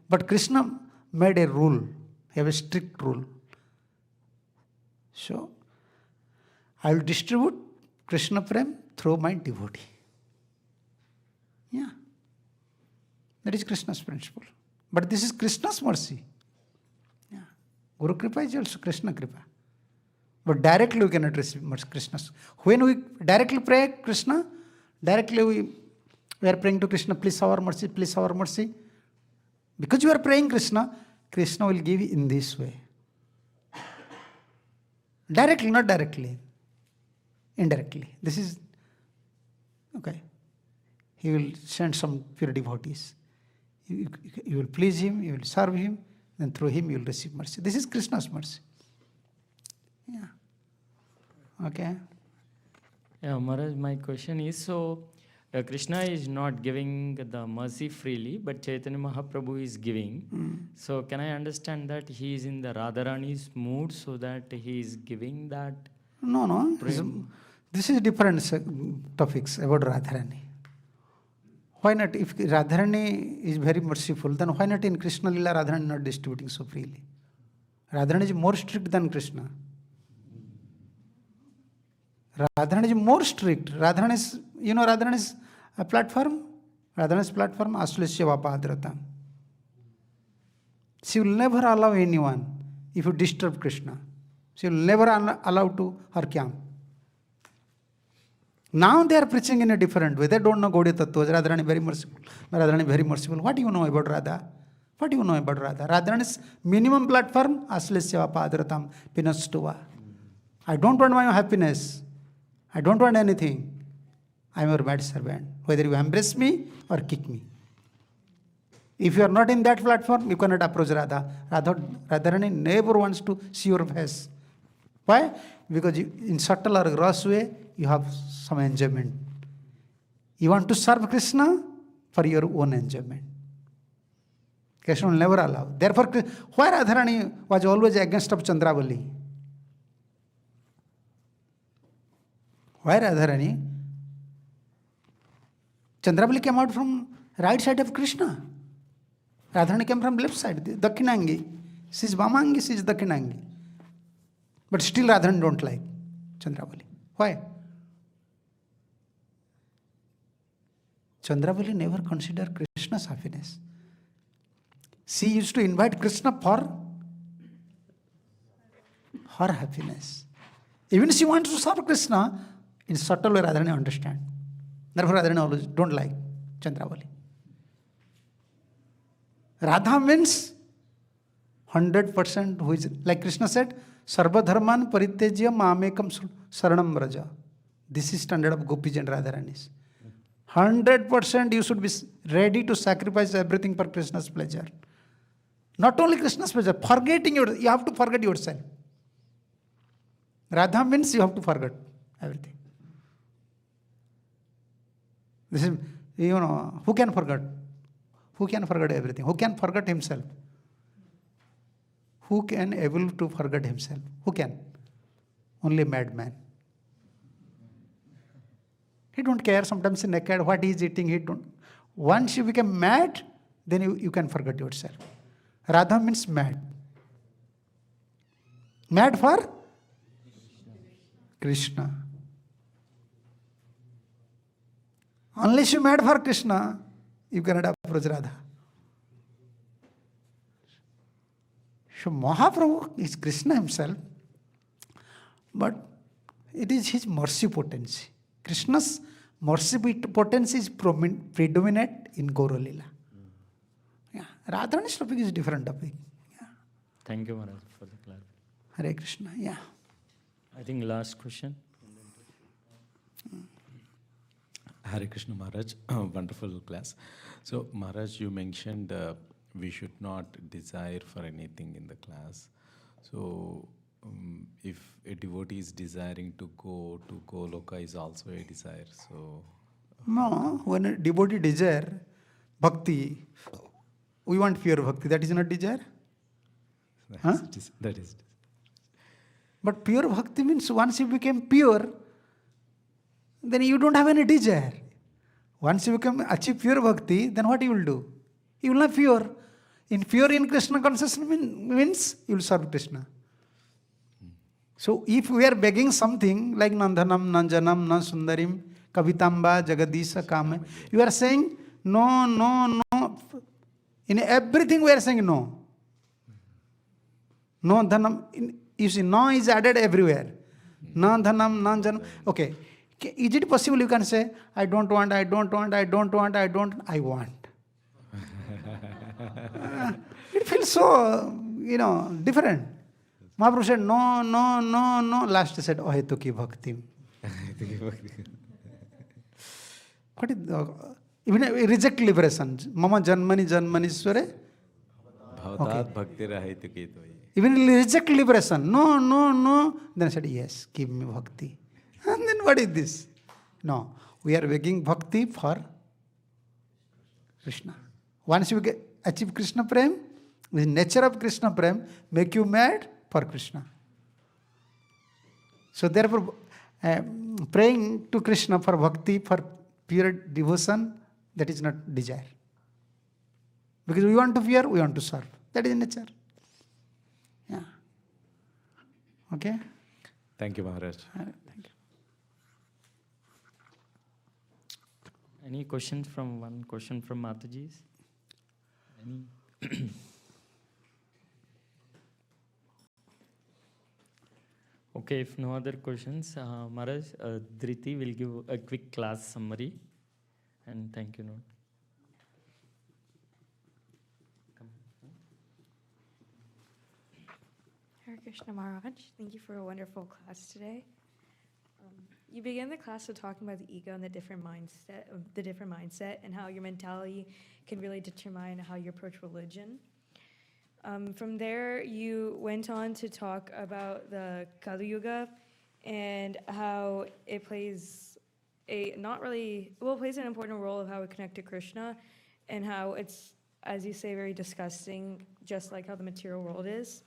But Krishna made a rule. He have a strict rule. So I will distribute Krishna Prem through my devotee. Yeah. That is Krishna's principle. But this is Krishna's mercy. Yeah. Guru Kripa is also Krishna Kripa. But directly we cannot receive Krishna's. When we directly pray Krishna, directly we are praying to Krishna, please have mercy, please have mercy. Because you are praying Krishna, Krishna will give you in this way. Directly, not directly. Indirectly. This is, okay. He will send some pure devotees. You will please him, you will serve him, then through him you will receive mercy. This is Krishna's mercy. Yeah. Okay. Yeah, Maharaj, my question is, so Krishna is not giving the mercy freely, but Chaitanya Mahaprabhu is giving. So can I understand that he is in the Radharani's mood so that he is giving that? No. This is different topics about Radharani. Why not? If Radharani is very merciful, then why not in Krishna Lila Radharani not distributing so freely? Radharani is more strict than Krishna. Radharani is more strict. Radharani is, Radharani is a platform. Radharani's platform, Aslesya Vapadratam. She will never allow anyone if you disturb Krishna. She will never allow to her camp. Now they are preaching in a different way. They don't know Gaudiya Tattva. Radharani very merciful. Radharani very merciful. What do you know about Radha? What do you know about Radha? Radharani's minimum platform, Aslesya Vapadratam, Pinastuva. I don't want my happiness. I don't want anything. I am your bad servant. Whether you embrace me or kick me. If you are not in that platform, you cannot approach Radha. Radharani never wants to see your face. Why? Because in subtle or gross way, you have some enjoyment. You want to serve Krishna for your own enjoyment. Krishna will never allow. Therefore, why Radharani was always against of Chandravali? Why Radharani? Chandravali came out from right side of Krishna. Radharani came from left side, Dakshinangi. She is Vamangi, she is Dakshinangi. But still Radharani don't like Chandravali. Why? Chandravali never considered Krishna's happiness. She used to invite Krishna for her happiness. Even she wants to serve Krishna, in subtle way Radharani understand. Therefore Radharani always don't like Chandravali. Radha means 100% who is, like Krishna said, Sarva dharman paritejya mamekam saranam vraja. This is standard of Gopis and Radharanis. 100% you should be ready to sacrifice everything for Krishna's pleasure. Not only Krishna's pleasure, forgetting you have to forget yourself. Radha means you have to forget everything. This is, who can forget? Who can forget everything? Who can forget himself? Who can able to forget himself? Who can? Only madman. He don't care, sometimes he's naked, what he is eating, he don't. Once you become mad, then you can forget yourself. Radha means mad. Mad for Krishna. Unless you mad for Krishna, you cannot approach Radha. So Mahaprabhu is Krishna himself, but it is his mercy potency. Krishna's mercy potency is predominant in Gaura Lila. Yeah. Radharani's topic is different topic. Yeah. Thank you, Maharaj, for the clarification. Hare Krishna. Yeah. I think last question. Hare Krishna Maharaj, wonderful class. So Maharaj, you mentioned we should not desire for anything in the class. So if a devotee is desiring to go to Goloka is also a desire. So No, when a devotee desire bhakti, we want pure bhakti. That is not desire. Huh? that is. But pure bhakti means once you become pure, then you don't have any desire. Once you achieve pure bhakti, then what you will do? You will not pure. Pure in Krishna consciousness means you will serve Krishna. So if we are begging something like Nandhanam, Nanjanam, Nansundarim, Kavitamba, Jagadisa, Kame, you are saying no, no, no. In everything we are saying no. No dhanam. You see, no is added everywhere. No dhanam, no janam. Okay. Is it possible you can say, I don't want, I don't want, I don't want, I don't, I want. It feels so, different. Mahaprabhu said, no, no, no, no. Last he said, Ahetuki bhakti. What is even reject liberation. Mama janmani janmanisware. Bhavatat bhakti rahituki tohi. Even reject liberation. No, no, no. Then I said, yes, give me bhakti. And then what is this? No, we are begging bhakti for Krishna. Once you achieve Krishna Prem, the nature of Krishna Prem make you mad for Krishna. So therefore, praying to Krishna for bhakti, for pure devotion, that is not desire. Because we want to fear, we want to serve. That is nature. Yeah. Okay? Thank you, Maharaj. Thank you. Any questions from one question from Mataji's? Any? Okay, if no other questions, Maharaj, Dhriti will give a quick class summary. And thank you, Lord. Hare Krishna Maharaj, thank you for a wonderful class today. You began the class with talking about the ego and the different mindset, and how your mentality can really determine how you approach religion. From there, you went on to talk about the Kali Yuga and how it plays plays an important role of how we connect to Krishna, and how it's, as you say, very disgusting, just like how the material world is.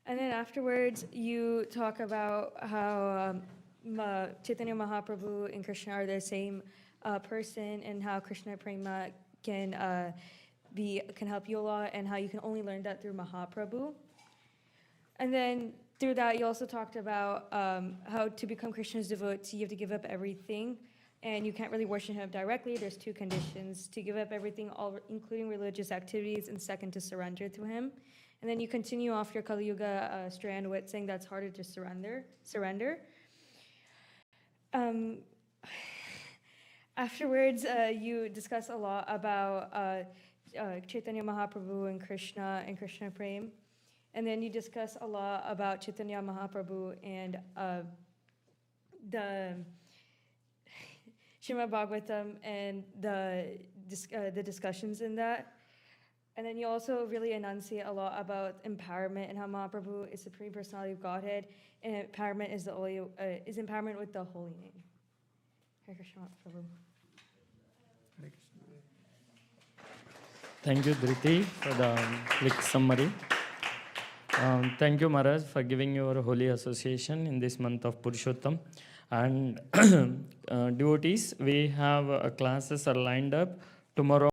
And then afterwards, you talk about how Chaitanya Mahaprabhu and Krishna are the same person, and how Krishna Prema can help you a lot, and how you can only learn that through Mahaprabhu. And then through that, you also talked about how to become Krishna's devotee, you have to give up everything, and you can't really worship him directly. There's two conditions: to give up everything, including religious activities, and second, to surrender to him. And then you continue off your Kali Yuga strand with saying that's harder to surrender. Afterwards, you discuss a lot about Chaitanya Mahaprabhu and Krishna Prem. And then you discuss a lot about Chaitanya Mahaprabhu and the Srimad Bhagavatam and the discussions in that. And then you also really enunciate a lot about empowerment and how Mahaprabhu is Supreme Personality of Godhead, and empowerment is empowerment with the holy name. Hare Krishna Mahaprabhu. Thank you, Dhriti, for the quick summary. Thank you, Maharaj, for giving your holy association in this month of Purushottam. And devotees, we have classes are lined up tomorrow.